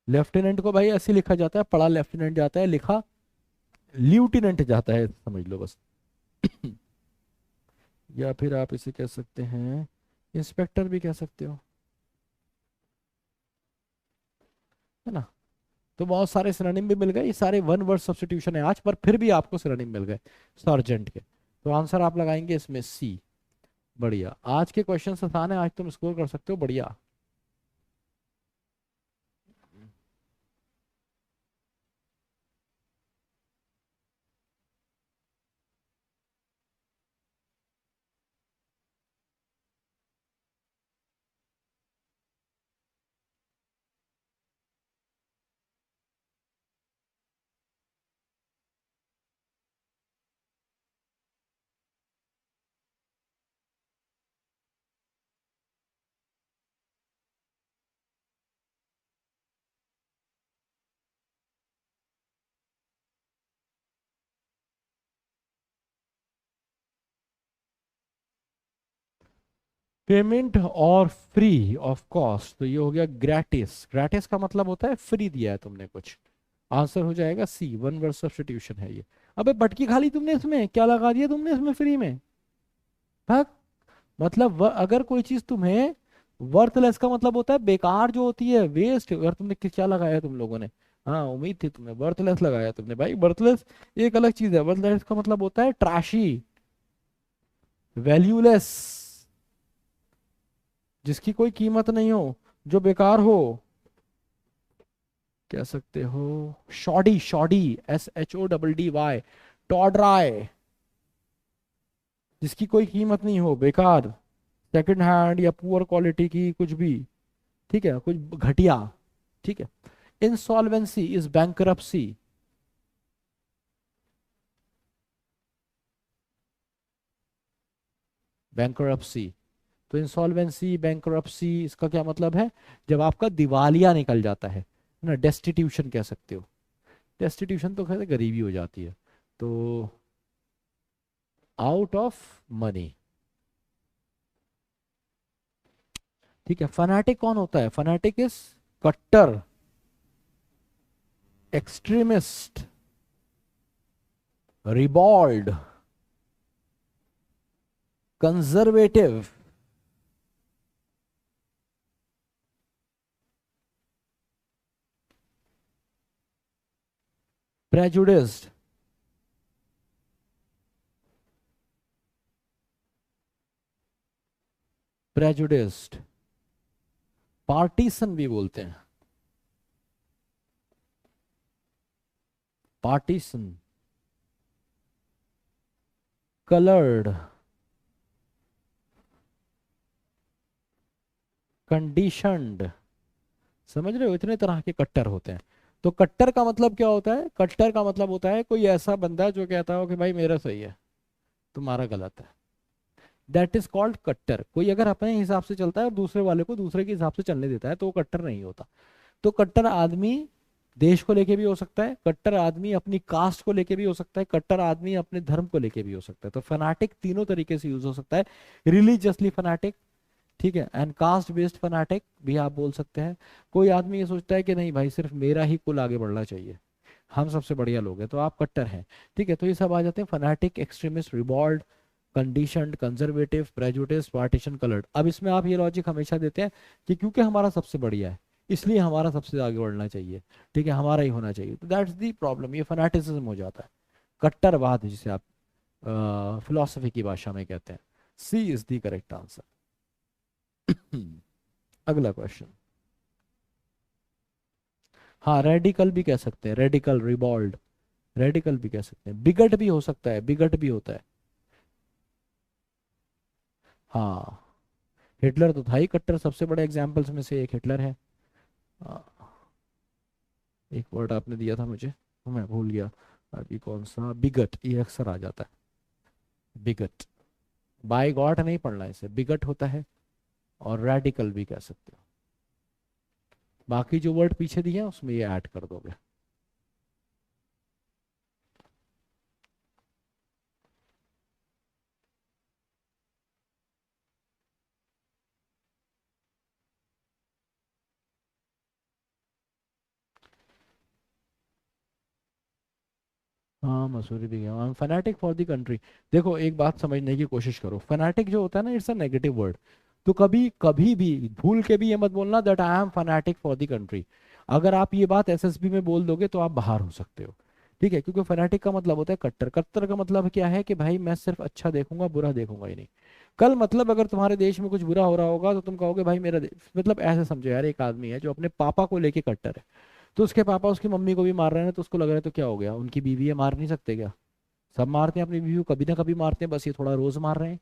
लेफ्टिनेंट को भाई ऐसे लिखा जाता है, पढ़ा लेफ्टिनेंट जाता है, लिखा ल्यूटिनेंट जाता है, समझ लो बस। या फिर आप इसे कह सकते हैं इंस्पेक्टर भी कह सकते हो, है ना। तो बहुत सारे सिनोनिम भी मिल गए, ये सारे वन वर्ड सब्स्टिट्यूशन है आज, पर फिर भी आपको सिनोनिम मिल गए सर्जेंट के। तो आंसर आप लगाएंगे इसमें सी। बढ़िया, आज के क्वेश्चन आसान है, आज तुम स्कोर कर सकते हो, बढ़िया। पेमेंट और फ्री ऑफ कॉस्ट, तो ये हो गया ग्रेटिस। ग्रेटिस का मतलब होता है फ्री दिया है तुमने कुछ, आंसर हो जाएगा सी, वन वर्ड सब्स्टिट्यूशन है ये। अबे बटकी खाली तुमने इसमें क्या लगा दिया तुमने इसमें फ्री में, भाग। मतलब अगर कोई चीज तुम्हें वर्थलेस का मतलब होता है बेकार जो होती है, वेस्ट, अगर तुमने क्या लगाया तुम लोगों ने, हाँ उम्मीद थी तुम्हें वर्थलेस लगाया तुमने, भाई वर्थलेस एक अलग चीज है, वर्थलेस का मतलब होता है ट्रैशी, वैल्यूलेस, जिसकी कोई कीमत नहीं हो, जो बेकार हो, कह सकते हो शॉडी, शॉडी, SHODDY, टॉडराय, जिसकी कोई कीमत नहीं हो, बेकार, सेकंड हैंड या पुअर क्वालिटी की कुछ भी, ठीक है, कुछ घटिया, ठीक है। इंसॉल्वेंसी इज बैंकरप्सी, बैंकरप्सी, तो इंसॉल्वेंसी बैंकरप्सी इसका क्या मतलब है, जब आपका दिवालिया निकल जाता है ना, डेस्टिट्यूशन कह सकते हो, डेस्टिट्यूशन तो खैर गरीबी हो जाती है, तो आउट ऑफ मनी, ठीक है। फनाटिक कौन होता है, फनाटिक इज कट्टर, extremist, ribald, conservative, prejudiced, prejudiced, partisan भी बोलते हैं, पार्टीसन, कलर्ड, कंडीशनड, समझ रहे हो, इतने तरह के कट्टर होते हैं। तो कट्टर का मतलब क्या होता है, कट्टर का मतलब होता है कोई ऐसा बंदा जो कहता हो कि भाई मेरा सही है तुम्हारा गलत है, दैट इज कॉल्ड कट्टर। कोई अगर अपने हिसाब से चलता है और दूसरे वाले को दूसरे के हिसाब से चलने देता है तो वो कट्टर नहीं होता। तो कट्टर आदमी देश को लेके भी हो सकता है, कट्टर आदमी अपनी कास्ट को लेके भी हो सकता है, कट्टर आदमी अपने धर्म को लेके भी हो सकता है। तो फनाटिक तीनों तरीके से यूज हो सकता है, रिलीजियसली फनाटिक, ठीक है, एंड कास्ट बेस्ड फनाटिक भी आप बोल सकते हैं। कोई आदमी ये सोचता है कि नहीं भाई सिर्फ मेरा ही कुल आगे बढ़ना चाहिए, हम सबसे बढ़िया लोग हैं, तो आप कट्टर हैं, ठीक है। तो ये सब आ जाते हैं fanatic, extremist, ribald, conditioned, conservative, prejudice, partition, coloured. अब इसमें आप ये लॉजिक हमेशा देते हैं कि क्योंकि हमारा सबसे बढ़िया है इसलिए हमारा सबसे आगे बढ़ना चाहिए, ठीक है, हमारा ही होना चाहिए, तो दैट्स दी प्रॉब्लम, ये फनाटिसिज्म हो जाता है, कट्टरवाद जिसे आप फिलोसफी की भाषा में कहते हैं। C is the correct answer. अगला क्वेश्चन, हाँ रेडिकल भी कह सकते हैं, रेडिकल, रिबॉल्ड, रेडिकल भी कह सकते हैं, बिगट भी हो सकता है, बिगट भी होता है, हाँ। हिटलर तो था ही कट्टर, सबसे बड़े एग्जाम्पल्स में से एक हिटलर है। आ, एक वर्ड आपने दिया था मुझे तो मैं भूल गया, अभी कौन सा, बिगट, ये अक्सर आ जाता है, बिगट, बाय गॉड नहीं पढ़ना इसे, बिगट होता है, और रेडिकल भी कह सकते हो। बाकी जो वर्ड पीछे दिए हैं उसमें ये ऐड कर दोगे। हाँ मसूरी भी गया, I am fanatic for the country. देखो एक बात समझने की कोशिश करो, फैनेटिक जो होता है ना इट्स अ नेगेटिव वर्ड, तो कभी कभी भी भूल के भी ये मत बोलना that I am fanatic for the country. अगर आप ये बात एसएसबी में बोल दोगे तो आप बाहर हो सकते हो, ठीक है, क्योंकि फैनेटिक का मतलब होता है कट्टर, कट्टर का मतलब क्या है कि भाई मैं सिर्फ अच्छा देखूंगा बुरा देखूंगा ही नहीं। कल मतलब अगर तुम्हारे देश में कुछ बुरा हो रहा होगा तो तुम कहोगे भाई मेरा मतलब ऐसे समझो यार, एक आदमी है जो अपने पापा को लेके कट्टर है, तो उसके पापा उसकी मम्मी को भी मार रहे हैं तो उसको लग रहा है तो क्या हो गया, उनकी बीवी है, मार नहीं सकते क्या, सब मारते हैं अपनी बीवी को, कभी ना कभी मारते हैं, बस ये थोड़ा रोज मार रहे हैं।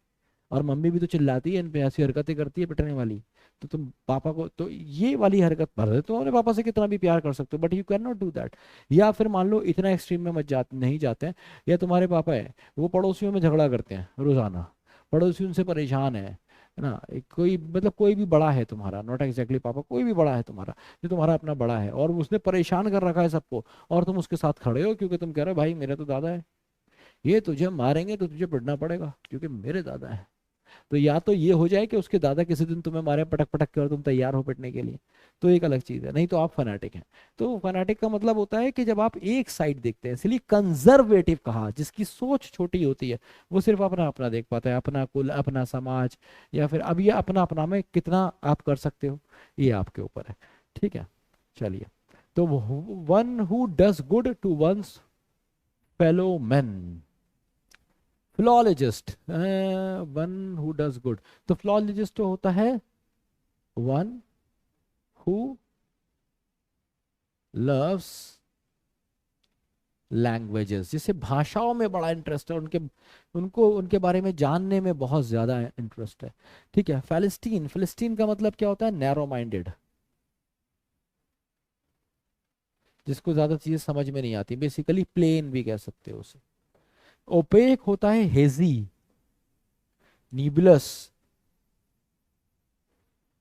और मम्मी भी तो चिल्लाती है इन पे, ऐसी हरकतें करती है पिटने वाली, तो तुम पापा को तो ये वाली हरकत भर तुम अपने पापा से कितना भी प्यार कर सकते हो but you can not do that. या फिर मान लो इतना एक्सट्रीम में मत जाते, नहीं जाते हैं, या तुम्हारे पापा है वो पड़ोसियों में झगड़ा करते हैं रोजाना, पड़ोसी उनसे परेशान है ना, कोई मतलब कोई भी बड़ा है तुम्हारा, नॉट एग्जैक्टली पापा, कोई भी बड़ा है तुम्हारा, जो तुम्हारा अपना बड़ा है और उसने परेशान कर रखा है सबको, और तुम उसके साथ खड़े हो क्योंकि तुम कह रहे हो भाई मेरा तो दादा है, ये तुझे मारेंगे तो तुझे पिटना पड़ेगा क्योंकि मेरे दादा है, तो या तो ये हो जाए कि उसके दादा किसी दिन तुम्हें मारे पटक पटक के और तुम तैयार हो पिटने के लिए, तो एक अलग चीज है, नहीं तो आप फनाटिक हैं। तो फनाटिक का मतलब होता है कि जब आप एक साइड देखते हैं, इसलिए कंजर्वेटिव कहा, जिसकी सोच छोटी होती है, वो सिर्फ अपना अपना देख पाता है, अपना कुल, अपना समाज, या फिर अब ये अपना अपना में कितना आप कर सकते हो, ये आपके ऊपर है। ठीक है, चलिए। तो one who does good to one's fellow man, philologist, one who does good, तो फिलोलॉजिस्ट तो होता है वन हु लव्स लैंग्वेजेस, जिसे भाषाओं में बड़ा इंटरेस्ट है, उनके उनको उनके बारे में जानने में बहुत ज्यादा इंटरेस्ट है। ठीक है, फिलिस्तीन, फिलिस्तीन का मतलब क्या होता है, नैरो माइंडेड, जिसको ज्यादा चीजें समझ में नहीं आती, बेसिकली प्लेन भी कह सकते हो उसे। ओपेक होता है हेजी, नीबुलस,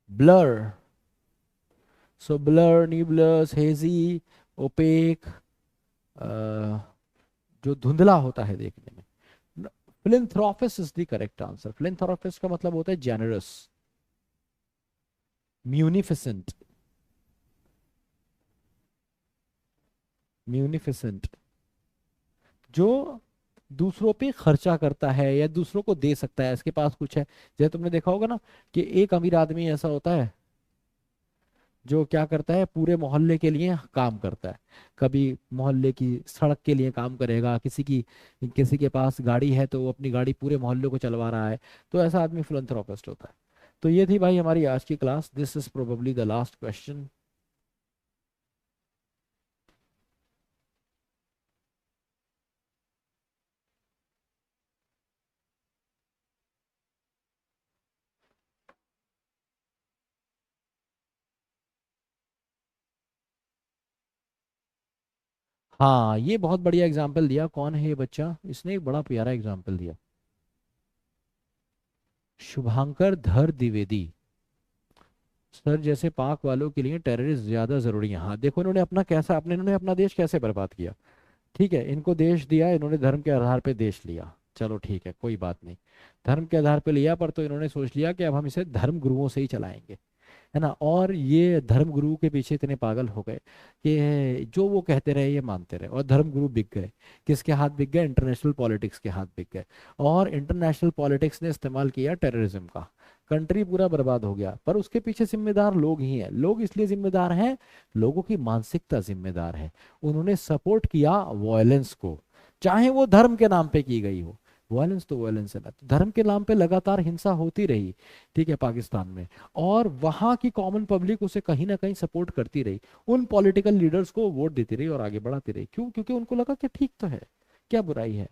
ब्लर। सो ब्लर, नीबुलस, हेजी, ओपेक, जो धुंधला होता है देखने में। फिलिंथ्रोपिस इज द करेक्ट आंसर। फिलिंथ्रोपिस का मतलब होता है जेनरस, म्यूनिफिसेंट, म्यूनिफिसेंट, जो दूसरों पे खर्चा करता है या दूसरों को दे सकता है, इसके पास कुछ है। जैसे तुमने देखा होगा ना कि एक अमीर आदमी ऐसा होता है जो क्या करता है, पूरे मोहल्ले के लिए काम करता है। कभी मोहल्ले की सड़क के लिए काम करेगा, किसी के पास गाड़ी है तो वो अपनी गाड़ी पूरे मोहल्ले को चलवा रहा है, तो ऐसा आदमी फिलंथ्रोपिस्ट होता है। तो ये थी भाई हमारी आज की class, this is probably the last question. हाँ, ये बहुत बढ़िया एग्जाम्पल दिया, कौन है ये बच्चा, इसने एक बड़ा प्यारा एग्जाम्पल दिया, शुभांकर धर द्विवेदी। सर, जैसे पाक वालों के लिए टेररिस्ट ज्यादा जरूरी है। हाँ देखो, इन्होंने अपना कैसा, अपने इन्होंने अपना देश कैसे बर्बाद किया। ठीक है, इनको देश दिया, इन्होंने धर्म के आधार पे देश लिया, चलो ठीक है कोई बात नहीं, धर्म के आधार पे लिया, पर तो इन्होंने सोच लिया कि अब हम इसे धर्म गुरुओं से ही चलाएंगे, है ना। और ये धर्म गुरु के पीछे इतने पागल हो गए कि जो वो कहते रहे ये मानते रहे, और धर्म गुरु बिक गए। किसके हाथ बिक गए, इंटरनेशनल पॉलिटिक्स के हाथ बिक गए। और इंटरनेशनल पॉलिटिक्स ने इस्तेमाल किया टेररिज्म का, कंट्री पूरा बर्बाद हो गया। पर उसके पीछे जिम्मेदार लोग ही हैं। लोग इसलिए जिम्मेदार हैं, लोगों की मानसिकता जिम्मेदार है। उन्होंने सपोर्ट किया वायलेंस को, चाहे वो धर्म के नाम पे की गई हो। वायलेंस तो वायलेंस है ना, तो धर्म के नाम पे लगातार हिंसा होती रही, ठीक है, पाकिस्तान में। और वहां की कॉमन पब्लिक उसे कहीं ना कहीं सपोर्ट करती रही, उन पॉलिटिकल लीडर्स को वोट देती रही और आगे बढ़ाती रही। क्यों? क्योंकि उनको लगा कि ठीक तो है, क्या बुराई है,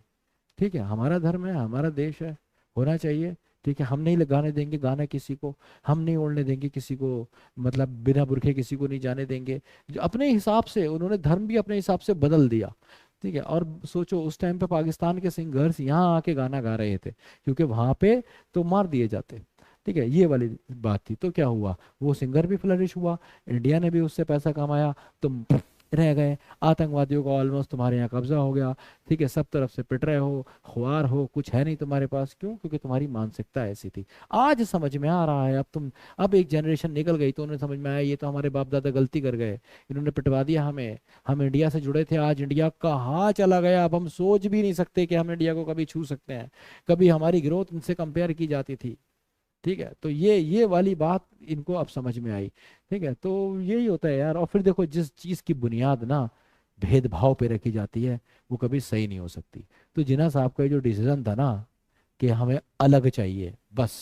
ठीक है, हमारा धर्म है, हमारा देश है, होना चाहिए। ठीक है, हम नहीं लगाने देंगे गाना किसी को, हम नहीं ओढ़ने देंगे किसी को, मतलब बिना बुरखे किसी को नहीं जाने देंगे। जो अपने हिसाब से उन्होंने धर्म भी अपने हिसाब से बदल दिया। ठीक है, और सोचो उस टाइम पे पाकिस्तान के सिंगर्स यहाँ आके गाना गा रहे थे, क्योंकि वहां पे तो मार दिए जाते। ठीक है, ये वाली बात थी। तो क्या हुआ, वो सिंगर भी फ्लरिश हुआ, इंडिया ने भी उससे पैसा कमाया, तुम रह गए। आतंकवादियों का ऑलमोस्ट तुम्हारे यहाँ कब्जा हो गया। ठीक है, सब तरफ से पिट रहे हो, खुआर हो, कुछ है नहीं तुम्हारे पास। क्यों? क्योंकि तुम्हारी मानसिकता ऐसी थी। आज समझ में आ रहा है, अब एक जनरेशन निकल गई तो उन्हें समझ में आया ये तो हमारे बाप दादा गलती कर गए, इन्होंने पिटवा दिया हमें। हम इंडिया से जुड़े थे, आज इंडिया कहाँ चला गया, अब हम सोच भी नहीं सकते कि हम इंडिया को कभी छू सकते हैं। कभी हमारी ग्रोथ इनसे कंपेयर की जाती थी। ठीक है, तो ये वाली बात इनको अब समझ में आई। ठीक है, तो यही होता है यार। और फिर देखो, जिस चीज की बुनियाद ना भेदभाव पे रखी जाती है, वो कभी सही नहीं हो सकती। तो जिन्ना साहब का ये जो डिसीजन था ना कि हमें अलग चाहिए, बस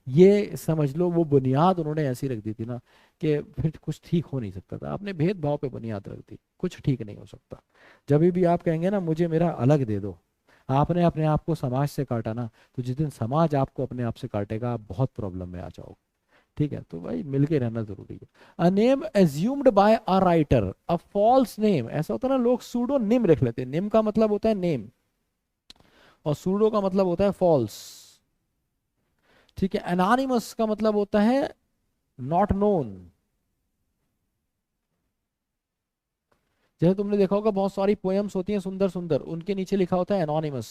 ये समझ लो, वो बुनियाद उन्होंने ऐसी रख दी थी ना कि फिर कुछ ठीक हो नहीं सकता था। आपने भेदभाव पे बुनियाद रख दी, कुछ ठीक नहीं हो सकता। जब भी आप कहेंगे ना मुझे मेरा अलग दे दो, आपने अपने आप को समाज से काटा ना, तो जिस दिन समाज आपको अपने आप से काटेगा, आप बहुत प्रॉब्लम में आ जाओगे। ठीक है, तो भाई मिलके रहना जरूरी है। A name assumed by a writer, a false name, ऐसा होता है ना, लोग सूडो निम रख लेते हैं। निम का मतलब होता है नेम, और सूडो का मतलब होता है फॉल्स। ठीक है, एनानिमस का मतलब होता है नॉट नोन। जैसे तुमने देखा होगा बहुत सारी पोएम्स होती हैं सुंदर सुंदर, उनके नीचे लिखा होता है एनोनिमस।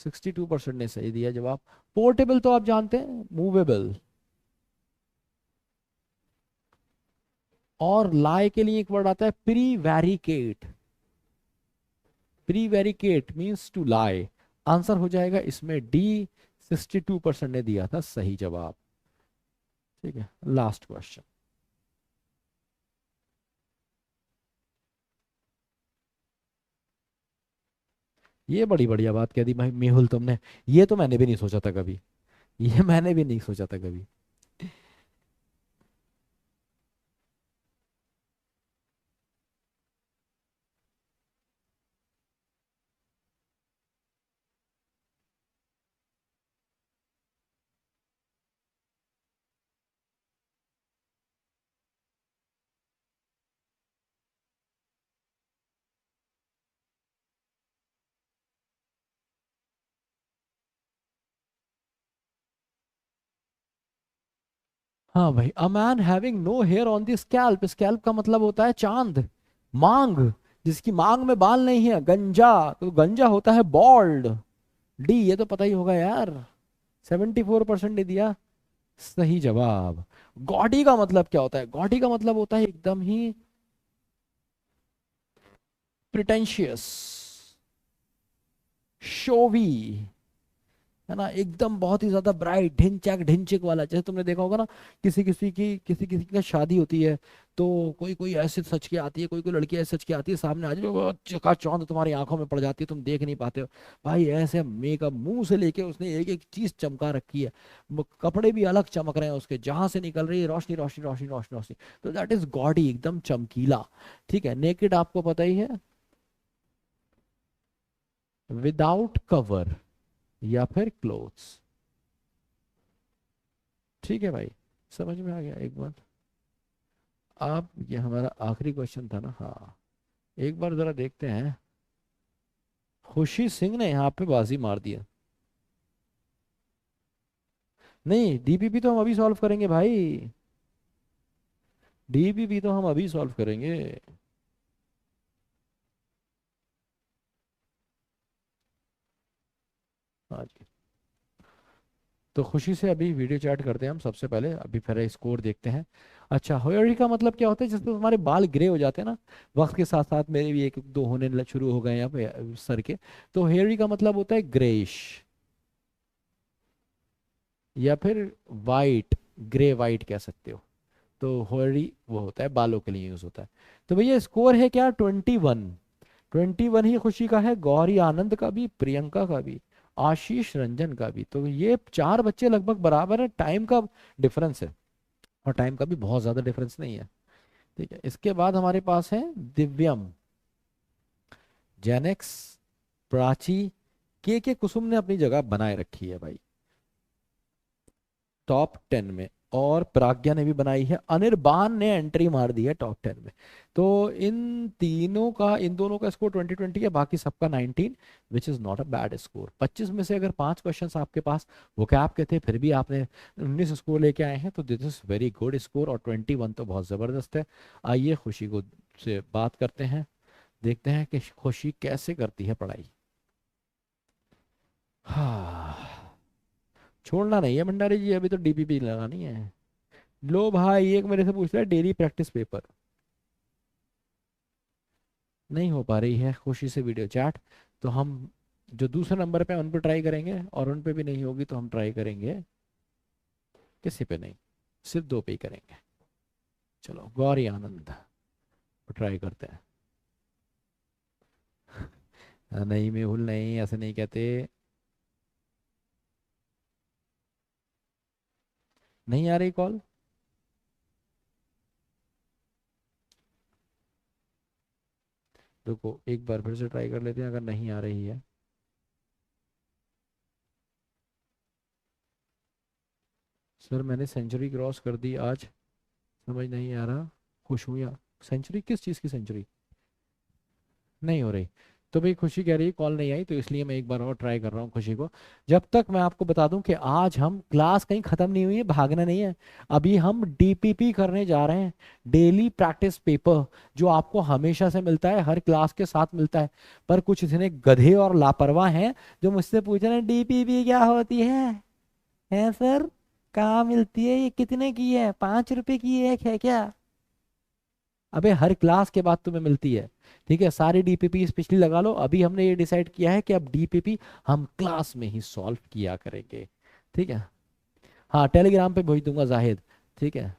62% ने सही दिया जवाब। पोर्टेबल तो आप जानते हैं, मूवेबल। और लाई के लिए एक वर्ड आता है प्रीवैरिकेट। प्रीवैरिकेट मीन्स टू लाई। आंसर हो जाएगा इसमें डी। 62% ने दिया था सही जवाब। ठीक है, लास्ट क्वेश्चन। ये बड़ी बढ़िया बात कह दी भाई मेहुल तुमने। ये तो मैंने भी नहीं सोचा था कभी। ये मैंने भी नहीं सोचा था कभी। हाँ भाई, a man having no hair on the scalp. Scalp का मतलब होता है चांद, मांग। जिसकी मांग में बाल नहीं है, गंजा। तो गंजा होता है बॉल्ड। डी, ये तो पता ही होगा यार। 74% ने दिया सही जवाब। गॉडी का मतलब क्या होता है? गॉडी का मतलब होता है एकदम ही प्रिटेंशियस, शोवी, है ना, एकदम बहुत ही ज्यादा ब्राइट, ढिंचैक ढिंचिक वाला। जैसे तुमने देखा होगा ना, किसी किसी की शादी होती है, तो कोई कोई ऐसे सच के आती है, कोई कोई लड़की ऐसे सच के आती है, सामने आ जाए चकाचौंध तुम्हारी आंखों में पड़ जाती है, तुम देख नहीं पाते हो। भाई ऐसे मेकअप मुंह से लेके उसने एक एक चीज चमका रखी है। कपड़े भी अलग चमक रहे हैं उसके, जहां से निकल रही है रोशनी रोशनी रोशनी रोशनी रोशनी। तो दैट इज गॉडी, एकदम चमकीला। ठीक है, नेकेड आपको पता ही है, विदाउट कवर या फिर क्लोथ्स। ठीक है भाई, समझ में आ गया एक बार। आप, ये हमारा आखिरी क्वेश्चन था ना? हाँ, एक बार जरा देखते हैं। खुशी सिंह ने यहाँ पे बाजी मार दिया। नहीं, डीपीपी तो हम अभी सॉल्व करेंगे भाई। डीपीपी तो हम अभी सॉल्व करेंगे। हाँ जी। तो खुशी से अभी वीडियो चैट करते हैं हम सबसे पहले, अभी फिर स्कोर देखते हैं। अच्छा, होयरी का मतलब क्या होता है? जिससे हमारे बाल ग्रे हो जाते हैं ना, वक्त के साथ साथ मेरे भी एक दो होने शुरू हो गए हैं यहाँ पे सर के। तो हेयरी का मतलब होता है ग्रेइश, या फिर वाइट, ग्रे वाइट कह सकते हो। तो होयरी वो होता है, बालों के लिए यूज होता है। तो भैया स्कोर है क्या? 21। 21 ही खुशी का है, गौरी आनंद का भी, प्रियंका का भी, आशीष रंजन का भी। तो ये चार बच्चे लगभग बराबर है, टाइम का डिफरेंस है। और टाइम का भी बहुत ज्यादा डिफरेंस नहीं है। ठीक है, इसके बाद हमारे पास है दिव्यम, जेनेक्स, प्राची, के कुसुम ने अपनी जगह बनाए रखी है भाई टॉप 10 में। और प्राज्ञा ने भी बनाई है, अनिर्बान ने एंट्री मार दी है टॉप 10 में। तो इन दोनों का स्कोर 20-20 है, बाकी सबका 19, which is not a bad score. 25 में से अगर 5 क्वेश्चन आपके पास वो कैप के थे, फिर भी आपने 19 स्कोर लेके आए हैं, तो this is very good score. और 21 तो बहुत जबरदस्त है। आइए खुशी को से बात करते हैं, देखते हैं कि खुशी कैसे करती है पढ़ाई। हाँ, छोड़ना नहीं है भंडारी जी, अभी तो डीपीपी लगानी है। लो भाई, एक मेरे से पूछ रहा है डेली प्रैक्टिस पेपर। नहीं हो पा रही है खुशी से वीडियो चैट, तो हम जो दूसरे नंबर पे हैं, उन पे ट्राई करेंगे, और उन पे भी नहीं होगी तो हम ट्राई करेंगे किसी पे नहीं, सिर्फ दो पे ही करेंगे। चलो, गौरी आनंद ट्राई करते हैं। नहीं मेहुल, नहीं, ऐसे नहीं कहते। नहीं आ रही कॉल। रुको, एक बार फिर से ट्राई कर लेते हैं, अगर नहीं आ रही है। सर मैंने सेंचुरी क्रॉस कर दी आज, समझ नहीं आ रहा, खुश हूँ या? सेंचुरी किस चीज़ की सेंचुरी? नहीं हो रही। तो भाई खुशी कह रही है कॉल नहीं आई, तो इसलिए मैं एक बार और ट्राई कर रहा हूँ खुशी को। जब तक मैं आपको बता दूं कि आज हम क्लास कहीं खत्म नहीं हुई है, भागना नहीं है। अभी हम डीपीपी करने जा रहे हैं, डेली प्रैक्टिस पेपर, जो आपको हमेशा से मिलता है, हर क्लास के साथ मिलता है। पर कुछ इतने गधे और लापरवाह हैं जो मुझसे पूछ रहे हैं डीपीपी क्या होती है सर, कहाँ मिलती है, ये कितने की है, 5 रुपए की एक है क्या? अबे हर क्लास के बाद तुम्हें मिलती है। ठीक है, सारी डीपीपी पिछली लगा लो। अभी हमने ये डिसाइड किया है कि अब डीपीपी हम क्लास में ही सॉल्व किया करेंगे। ठीक है। हाँ, टेलीग्राम पे भेज दूंगा जाहिद। ठीक है,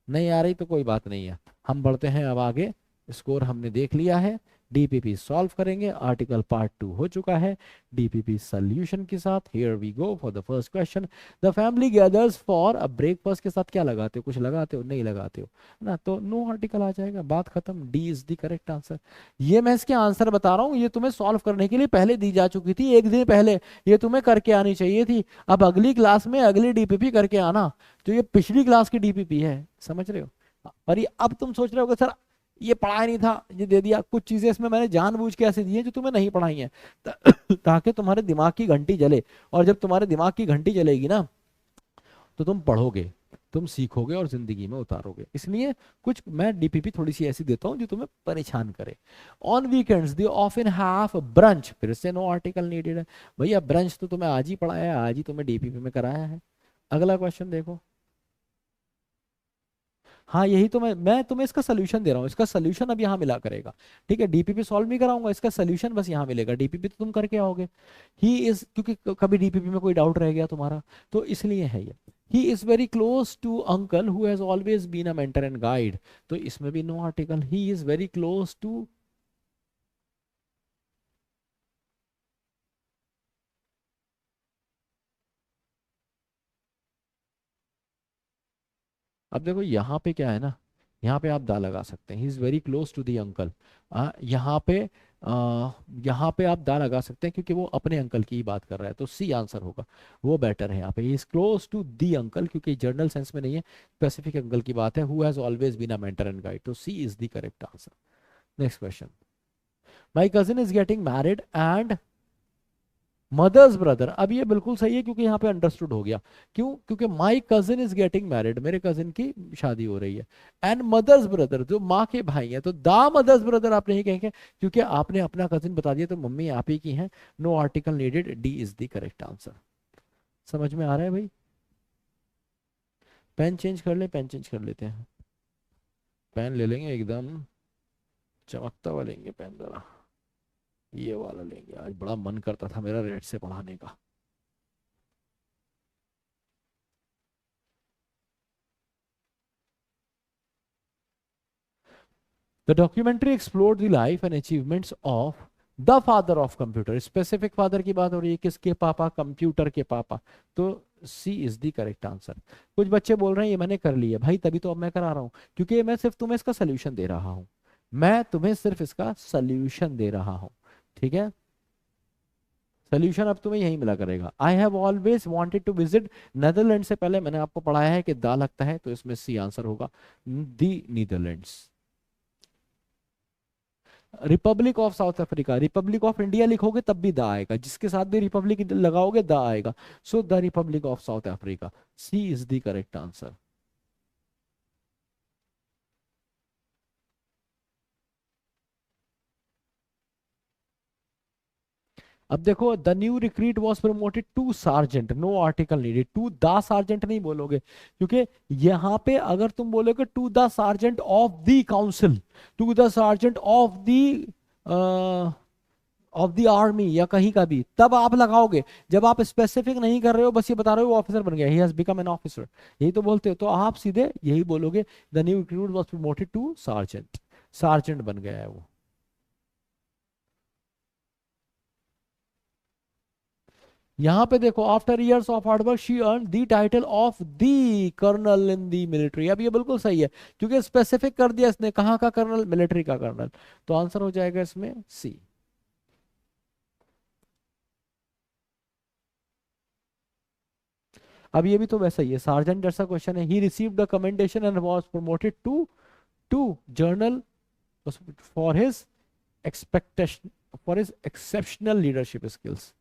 नहीं आ रही तो कोई बात नहीं है। हम बढ़ते हैं अब आगे। स्कोर हमने देख लिया है, डीपीपी सॉल्व करेंगे, आर्टिकल पार्ट 2 हो चुका है डीपीपी सॉल्यूशन के साथ। Here we go for the first question. The family gathers for a breakfast के साथ क्या लगाते हो, कुछ लगाते हो, नहीं लगाते हो ना, तो नो आर्टिकल आ जाएगा, बात खत्म, D is the correct answer. ये मैं इसके आंसर बता रहा हूँ, ये तुम्हें सॉल्व करने के लिए पहले दी जा चुकी थी, एक दिन पहले। ये तुम्हें करके आनी चाहिए थी। अब अगली क्लास में अगली डीपीपी करके आना। तो ये पिछली क्लास की डीपीपी है, समझ रहे हो? और ये अब तुम सोच रहे हो सर ये पढ़ाया नहीं था, ये दे दिया। कुछ चीजें इसमें मैंने जानबूझ के ऐसे दी हैं जो तुम्हें नहीं पढ़ाई हैं, ताकि तुम्हारे दिमाग की घंटी जले। और जब तुम्हारे दिमाग की घंटी जलेगी ना, तो तुम पढ़ोगे, तुम सीखोगे और जिंदगी में उतारोगे। इसलिए कुछ मैं डीपीपी थोड़ी सी ऐसी देता हूँ जो तुम्हें परेशान करे। On weekends they often have brunch, फिर से नो आर्टिकल नीडेड है। भैया ब्रंच तो तुम्हें आज ही पढ़ाया है, आज ही तुम्हें डीपीपी में कराया है। अगला क्वेश्चन देखो। हाँ, यही तो मैं तुम्हें इसका सोल्यूशन दे रहा हूँ, इसका सोल्यूशन अब यहाँ मिला करेगा। ठीक है, डीपीपी सॉल्व नहीं कराऊंगा, इसका सोल्यूशन बस यहाँ मिलेगा, डीपीपी तो तुम करके आओगे। ही इज, क्योंकि कभी डीपीपी में कोई डाउट रह गया तुम्हारा, तो इसलिए है ये। He is very close to uncle who has always been a mentor and guide, तो इसमें भी no article. He is very close to, अब देखो यहाँ पे क्या है ना, यहाँ पे आप दा लगा सकते हैं, he is very close to the uncle. यहाँ पे यहाँ पे आप दा लगा सकते हैं क्योंकि वो अपने अंकल की ही बात कर रहा है, तो सी आंसर होगा, वो बेटर है यहाँ पे। He is close to the uncle, क्योंकि जर्नल सेंस में नहीं है, स्पेसिफिक अंकल की बात है, who has always been a mentor and guide, तो C is the correct answer. Next question. My cousin is getting married and mother's brother, अब ये बिल्कुल सही है क्योंकि यहाँ पे अंडरस्टूड हो गया। क्यों? क्योंकि माई कजिन इज गेटिंग मैरिड, मेरे कजिन की शादी हो रही है। एंड मदर्स ब्रदर, जो माँ के भाई हैं, तो दा मदर्स ब्रदर आप नहीं कहेंगे क्योंकि आपने अपना कजिन बता दिया, तो मम्मी आप ही की हैं। No article needed, D is the correct answer. समझ में आ रहा है भाई? पेन चेंज कर ले, पेन चेंज कर लेते हैं। पेन ले लेंगे एकदम चमकता हुआ लेंगे पेन, जरा ये वाला लेंगे। आज बड़ा मन करता था मेरा रेड से पढ़ाने का। The documentary explored the life and achievements of the father of computer. Specific father की बात हो रही है, किसके पापा? कंप्यूटर के पापा, तो C is the correct answer. कुछ बच्चे बोल रहे हैं ये मैंने कर लिया, भाई तभी तो अब मैं करा रहा हूँ, क्योंकि मैं सिर्फ तुम्हें इसका सोल्यूशन दे रहा हूँ, मैं तुम्हें सिर्फ इसका सोल्यूशन दे रहा हूँ। ठीक है, सोल्यूशन अब तुम्हें यही मिला करेगा। I have always wanted to visit Netherland, से पहले मैंने आपको पढ़ाया है कि दा लगता है, तो इसमें सी आंसर होगा, the Netherlands. Republic of South Africa, republic of India लिखोगे तब भी दा आएगा, जिसके साथ भी रिपब्लिक लगाओगे दा आएगा। So the republic of South Africa, C is the correct answer. अब देखो, the new recruit was promoted to sergeant, no article needed, to the sergeant नहीं बोलोगे, क्योंकि यहां पे अगर तुम बोलोगे to the sergeant of the council, to the sergeant of the army, या कहीं का भी, तब आप लगाओगे। जब आप स्पेसिफिक नहीं कर रहे हो, बस ये बता रहे हो वो ऑफिसर बन गया, he has become an officer, यही तो बोलते हो, तो आप सीधे यही बोलोगे, the new recruit was promoted to sergeant, sergeant बन गया है वो। यहां पे देखो, after years of hard work she earn the title of the colonel in the military, अब ये बिल्कुल सही है क्योंकि स्पेसिफिक कर दिया इसने, कहाँ का कर्नल? मिलिट्री का कर्नल, तो आंसर हो जाएगा इसमें सी। अब ये भी तो वैसा ही है, सार्जेंट जैसा क्वेश्चन है। He received the commendation and was promoted to to general for his expectation, for his exceptional leadership skills.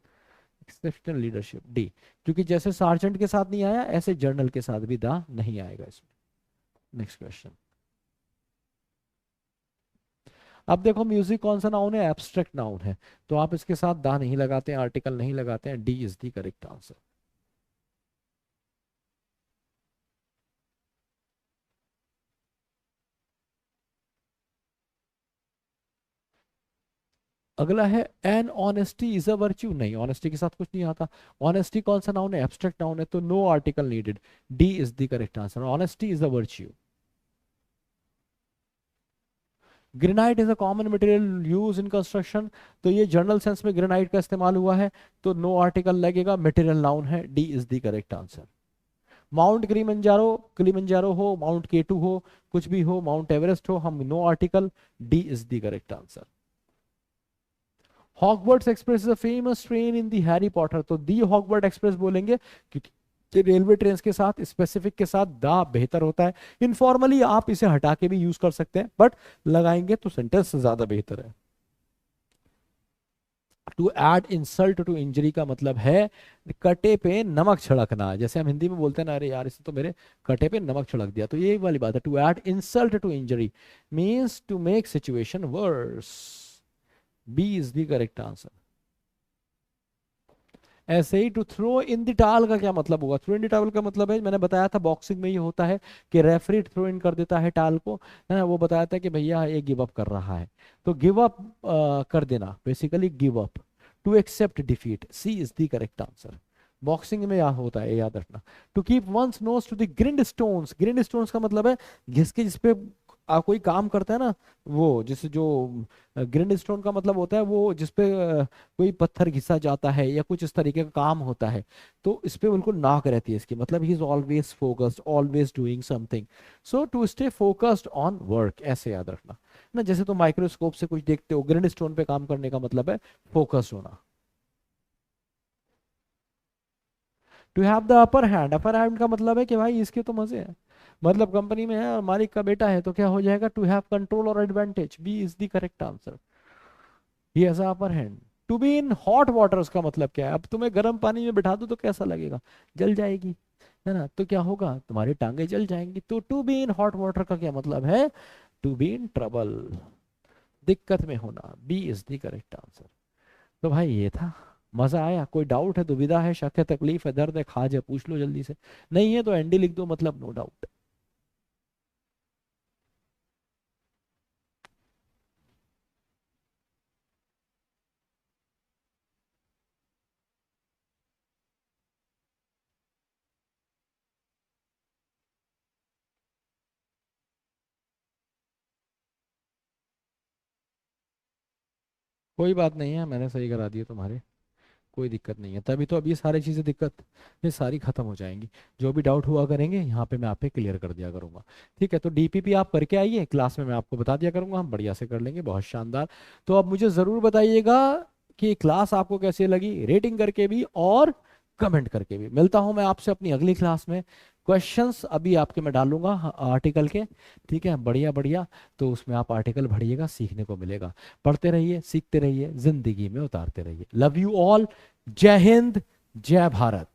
Exceptional leadership, D. क्योंकि जैसे सार्जेंट के साथ नहीं आया, ऐसे जर्नल के साथ भी दा नहीं आएगा इसमें। Next question. अब देखो म्यूजिक कौन सा नाउन है, एब्स्ट्रैक्ट नाउन है, तो आप इसके साथ दा नहीं लगाते हैं, आर्टिकल नहीं लगाते हैं, D is the correct answer. अगला है an honesty is a virtue, नहीं ऑनेस्टी के साथ कुछ नहीं आता। ऑनेस्टी कौन सा नाउन है, एब्स्ट्रैक्ट नाउन है, तो no article needed, D is the correct answer, honesty is a virtue. Granite is a common material use in construction, तो ये जनरल सेंस में ग्रेनाइट का इस्तेमाल हुआ है, तो नो आर्टिकल लगेगा, मटेरियल नाउन है, D is the correct answer. Mount Kilimanjaro, Kilimanjaro हो, माउंट केटू हो, कुछ भी हो, माउंट एवरेस्ट हो, हम no article, D is the correct answer. Hogwarts Express is a famous train in the Harry Potter, तो the Hogwarts express बोलेंगे क्योंकि रेलवे ट्रेन के साथ स्पेसिफिक के साथ दा बेहतर होता है। इनफॉर्मली आप इसे हटा के भी यूज कर सकते हैं, बट लगाएंगे तो सेंटेंस ज्यादा बेहतर है। To add insult to injury का मतलब है कटे पे नमक छिड़कना, जैसे हम हिंदी में बोलते हैं ना, अरे यार इसने तो मेरे कटे पे नमक छिड़क दिया, तो ये वाली बात है। To add insult to injury means to make situation worse, B is the correct answer. ऐसे ही to throw in the towel का क्या मतलब होगा, थ्रो इन द टावल का मतलब है, मैंने बताया था बॉक्सिंग में ये होता है कि रेफरी थ्रो इन कर देता है टाल को, है ना, वो बताया था कि भैया ये गिव अप कर रहा है, तो गिव अप कर देना, basically give up, to accept defeat, C is the correct answer. Boxing में यह होता है, याद रखना। To keep one's nose to the grind stones, grind stones का मतलब है घिसके जिसपे कोई काम करता है ना, वो जिस जो ग्रिंड स्टोन का मतलब होता है वो जिसपे कोई पत्थर घिसा जाता है या कुछ इस तरीके का काम होता है, तो इस पे बिल्कुल नाक रहती है इसकी, मतलब he is always focused, always doing something, so to stay focused on work, ऐसे याद रखना ना। जैसे तुम माइक्रोस्कोप से कुछ देखते हो, ग्रिंड स्टोन पे काम करने का मतलब है फोकस्ड होना। To have the upper hand, upper hand का मतलब है कि भाई इसके तो मजे हैं, मतलब कंपनी में है और मालिक का बेटा है, तो क्या हो जाएगा, टू हैव कंट्रोल और advantage, B is the correct answer, he has upper hand. To be in hot water उसका मतलब क्या है, अब तुम्हें गर्म पानी में बिठा दो तो कैसा लगेगा, जल जाएगी, है ना, तो क्या होगा, तुम्हारी टांगे जल जाएंगी। तो to be in hot water का क्या मतलब है, टू बी इन ट्रबल, दिक्कत में होना, B is the correct answer. तो भाई ये था, मजा आया, कोई डाउट है, दुविधा है, शक है, तकलीफ है, दर्द है, खाज है, पूछ लो जल्दी से, नहीं है तो एनडी लिख दो, मतलब नो डाउट। कोई बात नहीं है, मैंने सही करा दिया तुम्हारे, कोई दिक्कत नहीं है, तभी तो अब ये सारी चीज़ें दिक्कत ये सारी खत्म हो जाएंगी, जो भी डाउट हुआ करेंगे यहाँ पे मैं आप पे क्लियर कर दिया करूंगा। ठीक है, तो डीपीपी आप करके आइए क्लास में, मैं आपको बता दिया करूंगा, हम बढ़िया से कर लेंगे, बहुत शानदार। तो अब मुझे ज़रूर बताइएगा कि क्लास आपको कैसी लगी, रेटिंग करके भी और कमेंट करके भी। मिलता हूँ मैं आपसे अपनी अगली क्लास में, क्वेश्चंस अभी आपके मैं डालूंगा आर्टिकल के, ठीक है, बढ़िया बढ़िया, तो उसमें आप आर्टिकल पढ़िएगा, सीखने को मिलेगा, पढ़ते रहिए, सीखते रहिए, जिंदगी में उतारते रहिए। लव यू ऑल, जय हिंद, जय भारत।